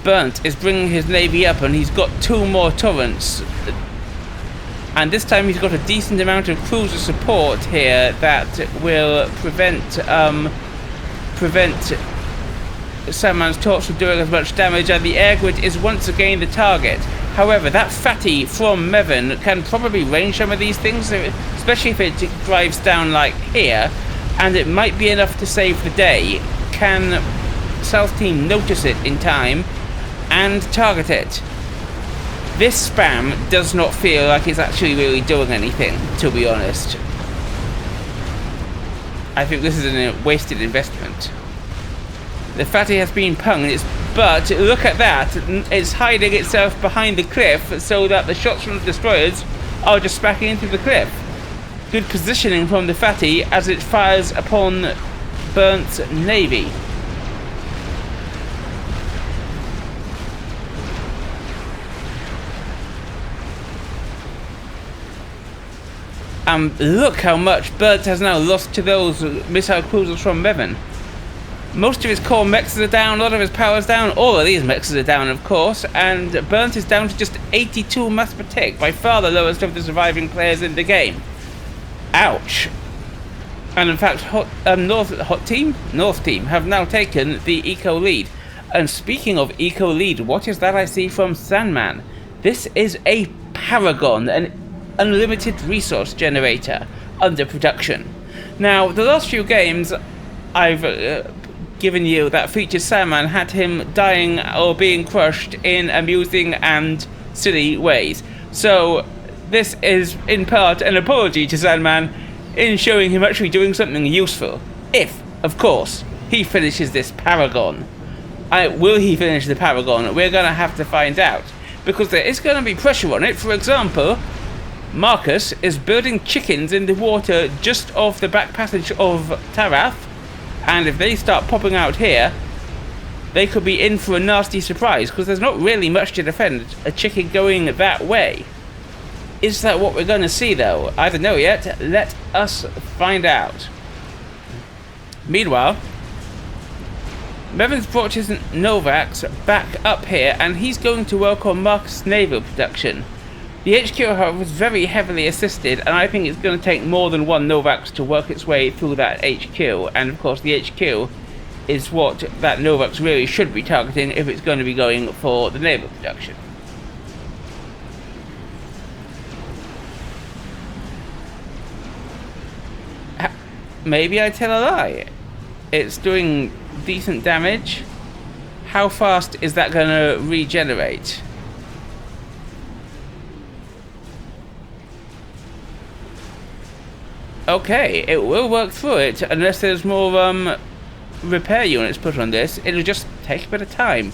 Burnt is bringing his navy up, and he's got 2 more turrets. And this time he's got a decent amount of cruiser support here that will prevent Sandman's torch from doing as much damage, and the air grid is once again the target. However, that fatty from Meven can probably range some of these things, especially if it drives down like here, and it might be enough to save the day. Can South Team notice it in time and target it? This spam does not feel like it's actually really doing anything, to be honest. I think this is a wasted investment. The fatty has been punged, but look at that, it's hiding itself behind the cliff so that the shots from the destroyers are just smacking into the cliff. Good positioning from the fatty as it fires upon Burnt's navy. Look how much Burnt has now lost to those missile cruisers from Meven. Most of his core mechs are down, a lot of his power's down, all of these mechs are down of course, and Burnt is down to just 82 mass per tick, by far the lowest of the surviving players in the game. Ouch. And in fact, North Team have now taken the eco lead. And speaking of eco lead, what is that I see from Sandman? This is a Paragon, an unlimited resource generator under production. Now, the last few games I've given you that featured Sandman had him dying or being crushed in amusing and silly ways. So this is in part an apology to Sandman in showing him actually doing something useful. If, of course, he finishes this Paragon. Will he finish the Paragon? We're going to have to find out, because there is going to be pressure on it. For example, Marcus is building chickens in the water just off the back passage of Tarrath, and if they start popping out here, they could be in for a nasty surprise, because there's not really much to defend a chicken going that way. Is that what we're going to see though? I don't know yet. Let us find out. Meanwhile, Meven's brought his Novaks back up here, and he's going to work on Marcus' naval production. The HQ, however, was very heavily assisted, and I think it's going to take more than 1 Novaks to work its way through that HQ. And of course, the HQ is what that Novaks really should be targeting if it's going to be going for the naval production. Maybe I tell a lie. It's doing decent damage. How fast is that going to regenerate? Okay, it will work through it unless there's more repair units put on this. It'll just take a bit of time.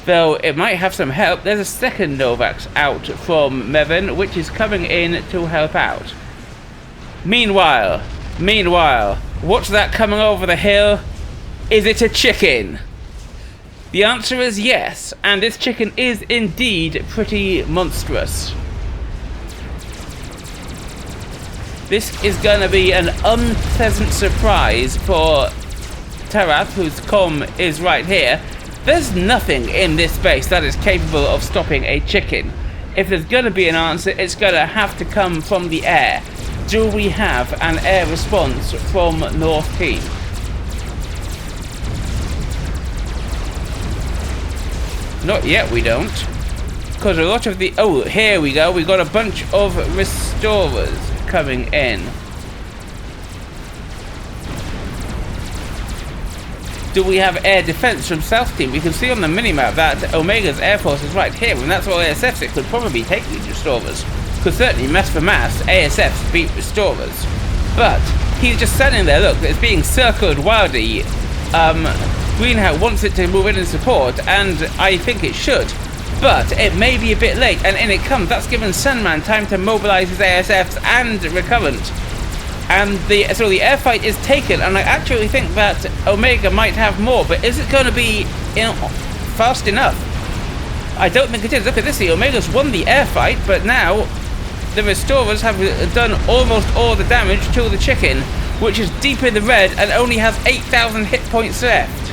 Though it might have some help. There's a second Novaks out from Meven, which is coming in to help out. Meanwhile, what's that coming over the hill? Is it a chicken? The answer is yes, and this chicken is indeed pretty monstrous. This is going to be an unpleasant surprise for Tarrath, whose comm is right here. There's nothing in this base that is capable of stopping a chicken. If there's going to be an answer, it's going to have to come from the air. Do we have an air response from North Team? Not yet, we don't. Because a lot of the... Oh, here we go. We got a bunch of restorers coming in. Do we have air defense from South Team? We can see on the minimap that Omega's air force is right here, and that's all ASFs. It could probably take these restorers. Because certainly, mass for mass, ASFs beat restorers. But he's just standing there. Look, it's being circled wildly. Greenhout wants it to move in and support, and I think it should. but it may be a bit late, and in it comes. That's given Sandman time to mobilize his ASFs and Recurrent. And so the airfight is taken, and I actually think that Omega might have more, but is it going to be fast enough? I don't think it is. Look at this, the Omega's won the airfight, but now the Restorers have done almost all the damage to the chicken, which is deep in the red and only has 8,000 hit points left.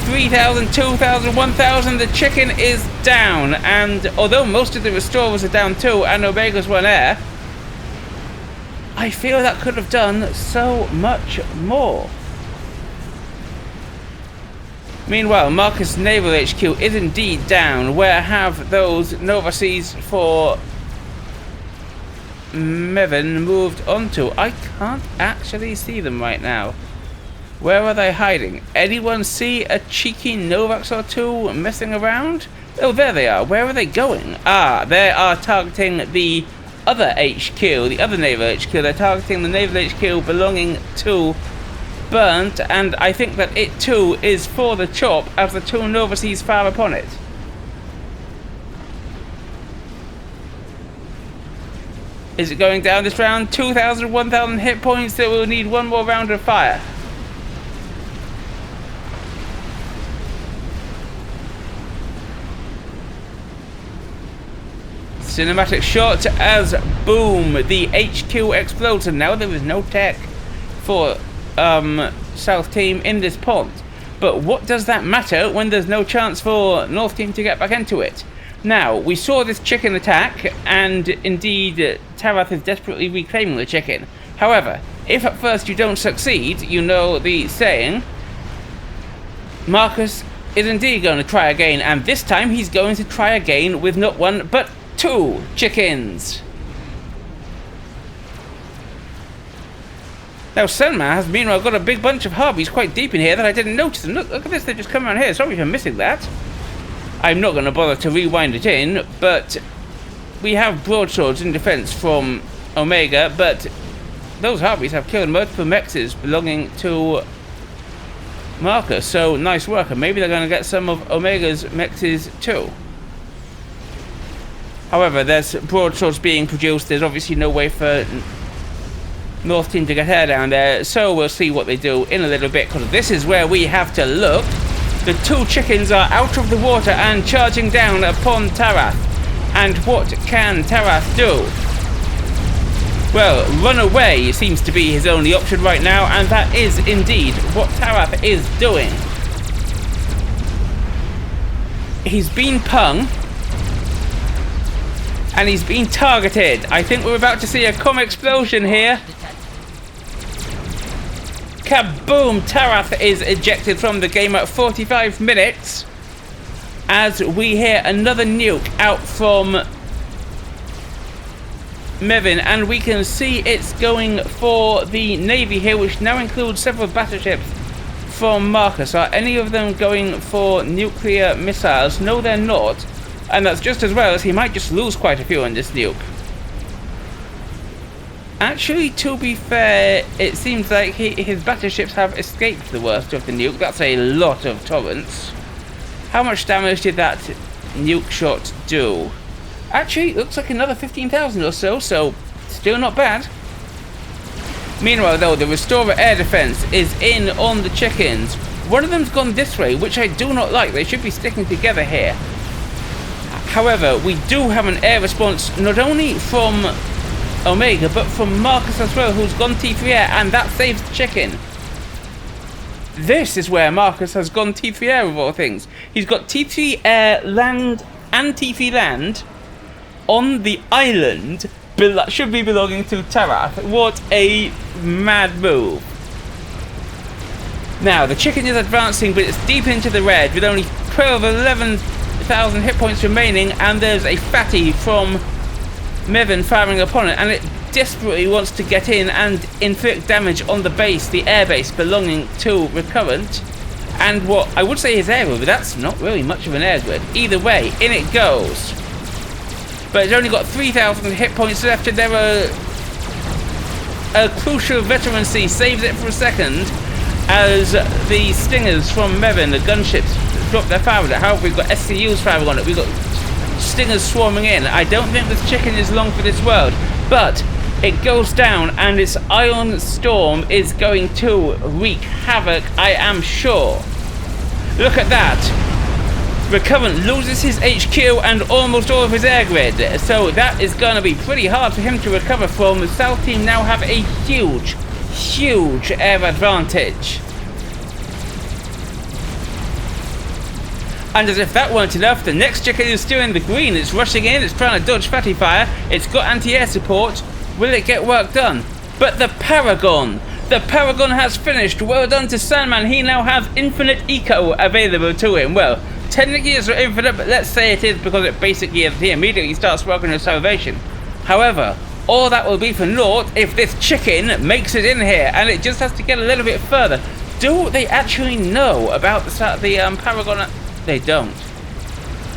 3,000, 2,000, 1,000, the chicken is down, and although most of the Restorers are down too, and Omega's won air, I feel that could have done so much more. Meanwhile, Marcus Naval HQ is indeed down. Where have those Nova Seas for Meven moved onto? I can't actually see them right now. Where are they hiding? Anyone see a cheeky Novax or two messing around? Oh, there they are. Where are they going? Ah, they are targeting the other HQ, the other Naval HQ. They're targeting the Naval HQ belonging to Burnt, and I think that it too is for the chop as the two Nova Seas fire upon it. Is it going down this round? 2,000, 1,000 hit points. That will need one more round of fire. Cinematic shot as boom, the HQ explodes, and now there is no tech for South Team in this pond. But what does that matter when there's no chance for North Team to get back into it? Now, we saw this chicken attack, and indeed Tarrath is desperately reclaiming the chicken. However, if at first you don't succeed, you know the saying, Marcus is indeed going to try again, and this time he's going to try again with not one but two chickens. Now Sandman has meanwhile got a big bunch of hobbies quite deep in here that I didn't notice. And look at this, they just come around here. Sorry for missing that. I'm not going to bother to rewind it in, but we have broadswords in defense from Omega, but those hobbies have killed multiple mexes belonging to Marcus, so nice work, and maybe they're going to get some of Omega's mexes too. However, there's broadswords being produced. There's obviously no way for North Team to get air down there, so we'll see what they do in a little bit, because this is where we have to look. The two chickens are out of the water and charging down upon Tarrath. And what can Tarrath do? Well, run away seems to be his only option right now, and that is indeed what Tarrath is doing. He's been pung, and he's been targeted. I think we're about to see a comm explosion here. Kaboom! Tarrath is ejected from the game at 45 minutes as we hear another nuke out from Meven, and we can see it's going for the Navy here, which now includes several battleships from Marcus. Are any of them going for nuclear missiles? No, they're not. And that's just as well, as he might just lose quite a few on this nuke. Actually, to be fair, it seems like his battleships have escaped the worst of the nuke. That's a lot of torrents. How much damage did that nuke shot do? Actually, it looks like another 15,000 or so, so still not bad. Meanwhile, though, the Restorer air defense is in on the chickens. One of them's gone this way, which I do not like. They should be sticking together here. However, we do have an air response not only from Omega, but from Marcus as well, who's gone T3 air, and that saves the chicken. This is where Marcus has gone T3 air of all things. He's got T3 air, land, and T3 land on the island should be belonging to Tarrath. What a mad move. Now, the chicken is advancing, but it's deep into the red with only 12, 11,000 hit points remaining, and there's a fatty from Meven firing upon it, and it desperately wants to get in and inflict damage on the base, the airbase belonging to Recurrent, and what I would say is air grid, but that's not really much of an air grid. Either way, in it goes. But it's only got 3,000 hit points left, and there are a crucial veterancy saves it for a second as the stingers from Meven, the gunships, drop their fire on it. However, we've got SCUs firing on it. We've got stingers swarming in. I don't think this chicken is long for this world, but it goes down and its ion storm is going to wreak havoc, I am sure. Look at that. Recurrent loses his HQ and almost all of his air grid, so that is going to be pretty hard for him to recover from. The South team now have a huge air advantage. And as if that weren't enough, the next chicken is still in the green. It's rushing in, it's trying to dodge fatty fire, it's got anti-air support. Will it get work done? But the Paragon has finished. Well done to Sandman, he now has infinite eco available to him. Well, technically it's not infinite, but let's say it is because it basically is. He immediately starts working on salvation. However, all that will be for naught if this chicken makes it in here, and it just has to get a little bit further. Do they actually know about the Paragon? They don't.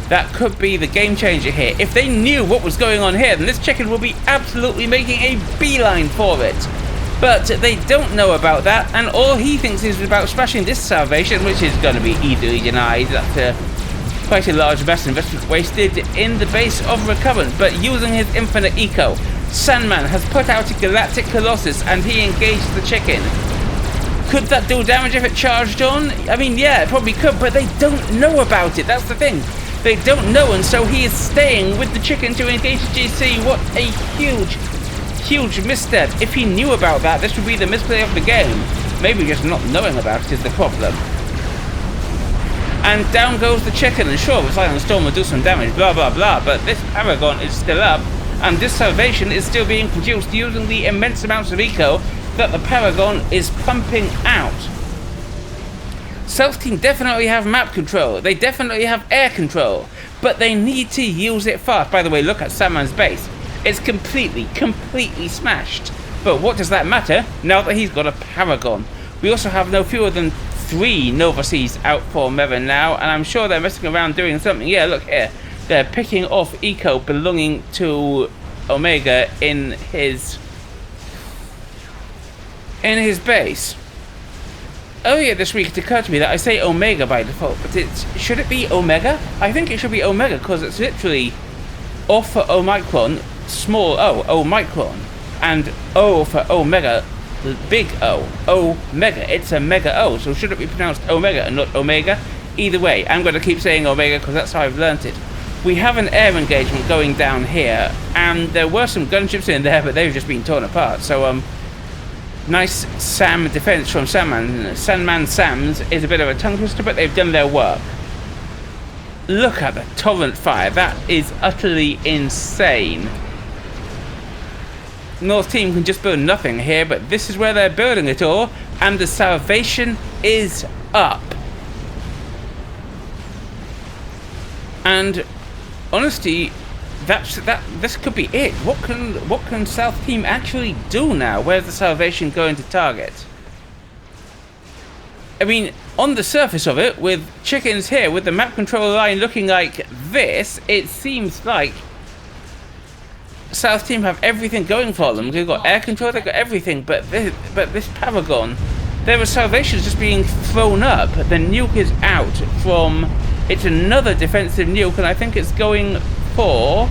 That could be the game changer here. If they knew what was going on here, then this chicken will be absolutely making a beeline for it. But they don't know about that, and all he thinks is about smashing this salvation, which is going to be easily denied. That's quite a large investment wasted in the base of Recurrent, but using his infinite eco, Sandman has put out a Galactic Colossus and he engaged the chicken. Could that do damage if it charged on? I mean, yeah, it probably could, but they don't know about it. That's the thing. They don't know, and so he is staying with the chicken to engage the GC. What a huge misstep. If he knew about that, this would be the misplay of the game. Maybe just not knowing about it is the problem. And down goes the chicken, and sure, the Silent Storm will do some damage, blah blah blah, but this Paragon is still up, and this salvation is still being produced using the immense amounts of eco that the Paragon is pumping out. South team definitely have map control, they definitely have air control, but they need to use it fast. By the way, look at Sandman's base. It's completely smashed. But what does that matter now that he's got a Paragon? We also have no fewer than 3 Nova Seas out for Meven now, and I'm sure they're messing around doing something. Yeah, look here. They're picking off eco belonging to Omega in his base. Earlier this week it occurred to me that I say Omega by default, but should it be Omega? I think it should be Omega because it's literally O for Omicron, small o, Omicron, and O for Omega, big O, Omega. It's a mega O, so should it be pronounced Omega and not Omega? Either way, I'm going to keep saying Omega because that's how I've learnt it. We have an air engagement going down here, and there were some gunships in there, but they've just been torn apart, so nice Sam defense from Sandman. Sandman Sams is a bit of a tongue twister, but they've done their work. Look at the torrent fire. That is utterly insane. North team can just build nothing here, but this is where they're building it all, and the salvation is up. And honestly, this could be it. What can South team actually do now? Where's the salvation going to target? I mean, on the surface of it, with chickens here, with the map control line looking like this, it seems like South team have everything going for them. They've got air control, they've got everything, but this Paragon, there are salvations just being thrown up. The nuke is out from... It's another defensive nuke, and I think it's going for...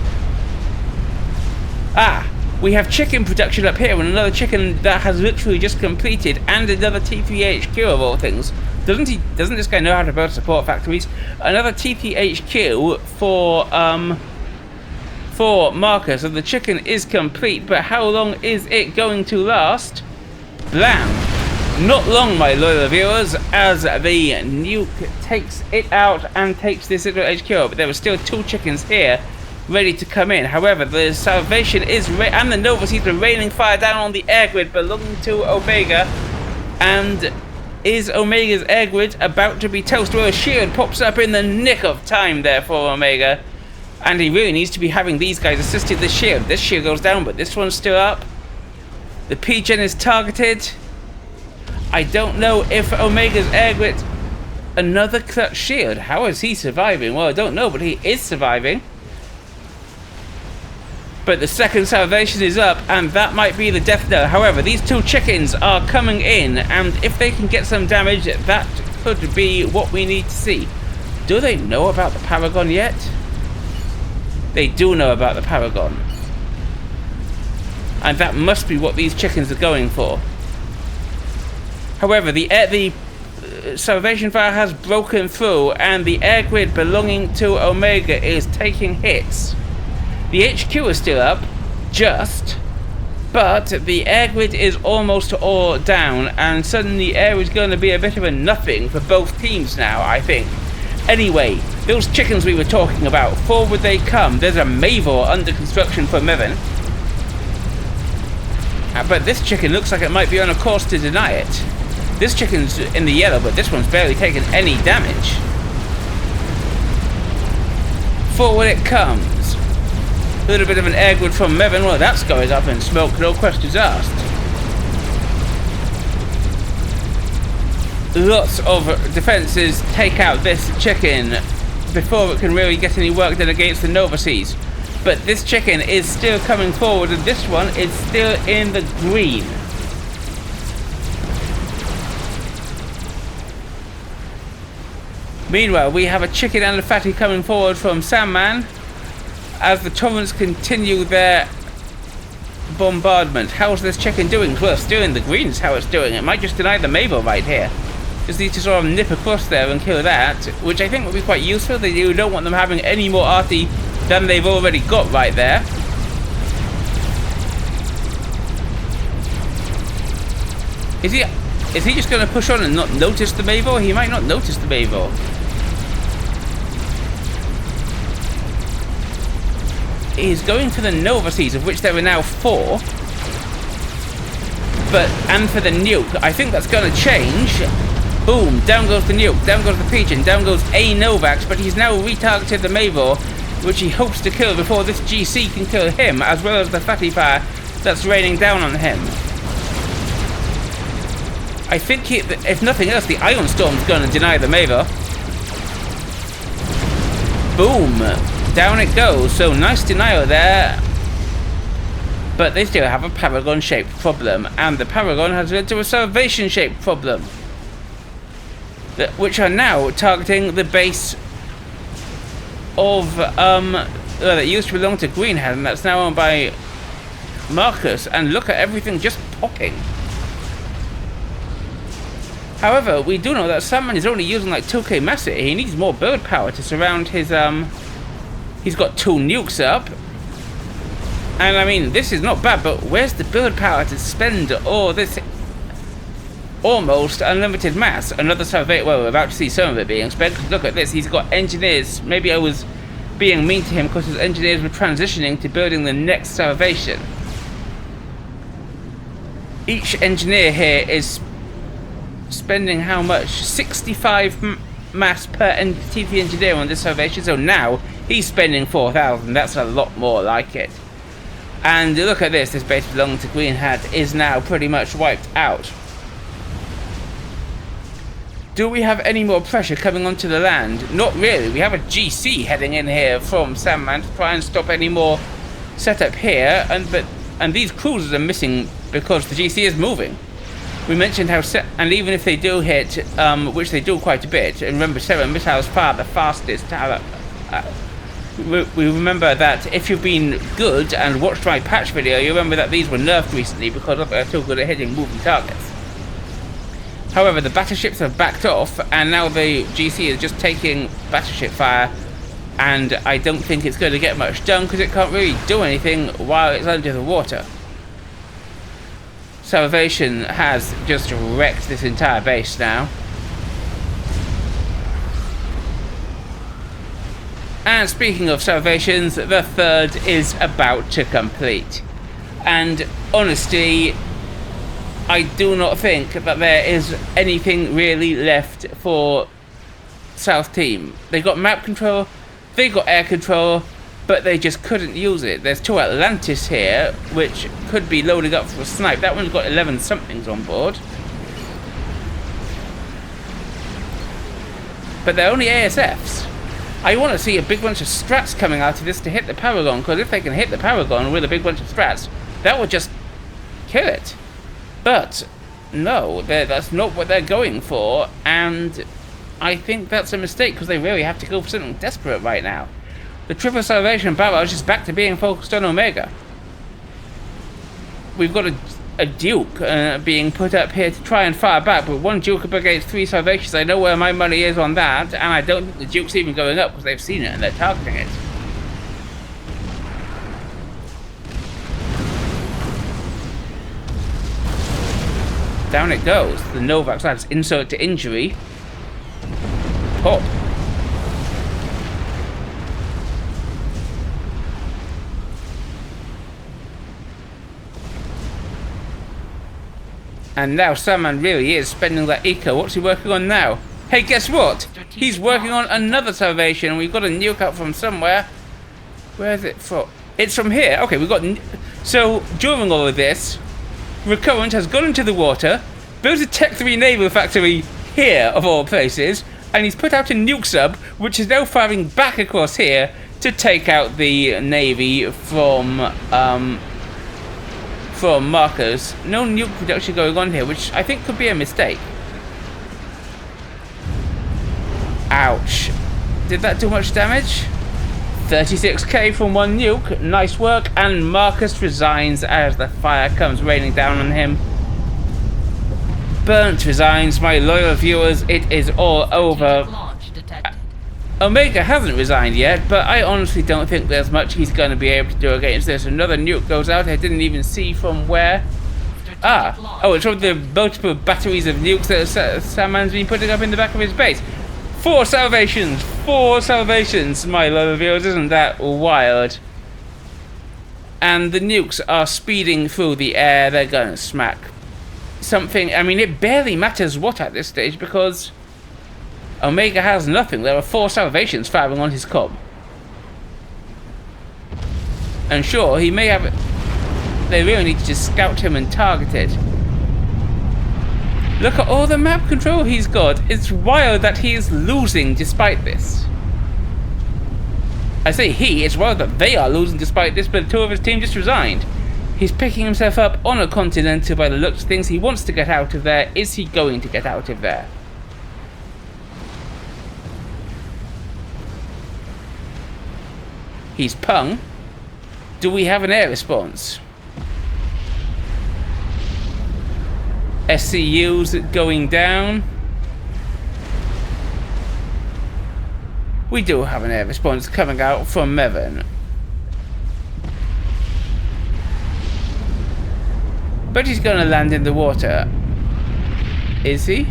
we have chicken production up here, and another chicken that has literally just completed, and another TPHQ of all things. Doesn't this guy know how to build support factories? Another TPHQ for Marcus, and the chicken is complete, but how long is it going to last? Blam! Not long, my loyal viewers, as the nuke takes it out and takes this little HQ, but there are still 2 chickens here ready to come in. However, the salvation is and the Nova Seas are raining fire down on the air grid belonging to Omega. And is Omega's air grid about to be toast? Well, a shield pops up in the nick of time there for Omega, and he really needs to be having these guys assisted this shield. This shield goes down, but this one's still up. The P-Gen is targeted. I don't know if Omega's air grid... Another clutch shield. How is he surviving? Well, I don't know, but he is surviving. But the second salvation is up, and that might be the death knell. However, these 2 chickens are coming in, and if they can get some damage, that could be what we need to see. Do they know about the Paragon yet? They do know about the Paragon. And that must be what these chickens are going for. However, the Salvation Fire has broken through, and the air grid belonging to Omega is taking hits. The HQ is still up, but the air grid is almost all down, and suddenly air is going to be a bit of a nothing for both teams now, I think. Anyway, those chickens we were talking about, forward they come. There's a Meven under construction for Meven. But this chicken looks like it might be on a course to deny it. This chicken's in the yellow, but this one's barely taken any damage. Forward it comes. A little bit of an air grid from Meven. Well, that's going up in smoke, no questions asked. Lots of defences take out this chicken before it can really get any work done against the Nova Seas. But this chicken is still coming forward, and this one is still in the green. Meanwhile, we have a chicken and a fatty coming forward from Sandman as the Torrents continue their bombardment. How's this chicken doing? Well, still in the green is how it's doing. It might just deny the Meven right here. Just need to sort of nip across there and kill that, which I think would be quite useful. You don't want them having any more arty than they've already got right there. Is he just going to push on and not notice the Meven? He might not notice the Meven. He's going for the Nova Seas, of which there are now 4. And for the nuke, I think that's going to change. Boom, down goes the nuke, down goes the Pigeon, down goes a Novax, but he's now retargeted the Meven, which he hopes to kill before this GC can kill him, as well as the fatty fire that's raining down on him. I think, if nothing else, the Ion Storm's going to deny the Meven. Boom, down it goes. So nice denial there. But they still have a Paragon-shaped problem, and the Paragon has led to a Salvation-shaped problem, which are now targeting the base of that used to belong to Greenhead, and that's now owned by Marcus. And look at everything just popping. However, we do know that Sandman is only using like 2k mass. He needs more build power to surround his he's got 2 nukes up. And I mean, this is not bad, but where's the build power to spend all this almost unlimited mass? Another Salvation. Well, we're about to see some of it being spent. Look at this. He's got engineers. Maybe I was being mean to him because his engineers were transitioning to building the next Salvation. Each engineer here is spending how much? 65 mass per TV engineer on this Salvation. So now he's spending 4,000. That's a lot more like it. And look at this. This base belonging to Greenhead is now pretty much wiped out. Do we have any more pressure coming onto the land? Not really. We have a GC heading in here from Sandman to try and stop any more setup here, and these cruisers are missing because the GC is moving. We mentioned how and even if they do hit, which they do quite a bit, and remember 7 missiles far the fastest. We remember that if you've been good and watched my patch video, you remember that these were nerfed recently because they're too good at hitting moving targets. However, the battleships have backed off, and now the GC is just taking battleship fire, and I don't think it's going to get much done because it can't really do anything while it's under the water. Salvation has just wrecked this entire base now. And speaking of Salvations, the 3rd is about to complete. And honestly, I do not think that there is anything really left for South Team. They got map control, they got air control, but they just couldn't use it. There's 2 Atlantis here, which could be loading up for a snipe. That one's got 11 somethings on board. But they're only ASFs. I want to see a big bunch of strats coming out of this to hit the Paragon, because if they can hit the Paragon with a big bunch of strats, that would just kill it. But no, that's not what they're going for, and I think that's a mistake, because they really have to go for something desperate right now. The triple salvation barrage is back to being focused on Omega. We've got a Duke being put up here to try and fire back, but one Duke up against 3 salvations. I know where my money is on that, and I don't think the Duke's even going up because they've seen it and they're targeting it. Down it goes. The Novak adds insult to injury. Pop. And now Sandman really is spending that eco. What's he working on now? Hey, guess what? He's working on another salvation. We've got a nuke up from somewhere. Where is it from? It's from here. Okay, we've got... So, during all of this, Recurrent has gone into the water, built a Tech 3 naval factory here, of all places, and he's put out a nuke sub, which is now firing back across here to take out the Navy from Marcus. No nuke production going on here, which I think could be a mistake. Ouch. Did that do much damage? 36k from one nuke. Nice work. And Marcus resigns as the fire comes raining down on him. Burnt resigns, my loyal viewers. It is all over. Omega hasn't resigned yet, but I honestly don't think there's much he's going to be able to do against this. Another nuke goes out. I didn't even see from where. Oh, it's from the multiple batteries of nukes that Sandman's been putting up in the back of his base. 4 salvations! 4 salvations, my loyal viewers. Isn't that wild? And the nukes are speeding through the air. They're going to smack something. I mean, it barely matters what at this stage, because Omega has nothing. There are 4 salvations firing on his comm. And sure, he may have it. They really need to just scout him and target it. Look at all the map control he's got. It's wild that he is losing despite this. I say he, it's wild that they are losing despite this, but 2 of his team just resigned. He's picking himself up on a Continental by the looks of things. He wants to get out of there. Is he going to get out of there? He's pung. Do we have an air response? SCU's going down. We do have an air response coming out from Meven. But he's going to land in the water. Is he?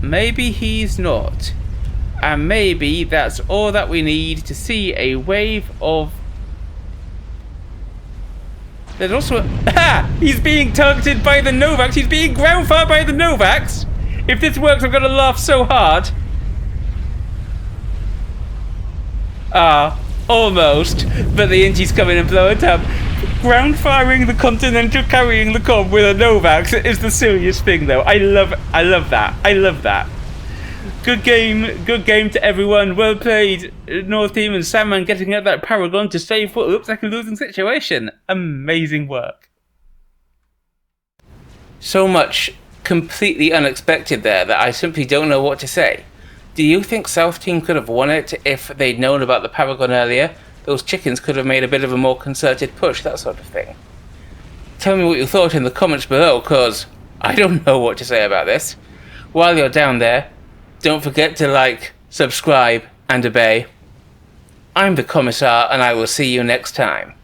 Maybe he's not. And maybe that's all that we need to see a wave of... There's also... He's being targeted by the Novaks! He's being ground fired by the Novaks! If this works, I'm gonna laugh so hard. Almost. But the Ingies come in and blow it up. Ground firing the Continental, carrying the comm with a Novaks is the serious thing, though. I love that. I love that. Good game to everyone. Well played, North Team, and Sandman getting at that Paragon to save what looks like a losing situation. Amazing work. So much completely unexpected there that I simply don't know what to say. Do you think South Team could have won it if they'd known about the Paragon earlier? Those chickens could have made a bit of a more concerted push, that sort of thing. Tell me what you thought in the comments below, cause I don't know what to say about this. While you're down there, don't forget to like, subscribe, and obey. I'm the Commissar, and I will see you next time.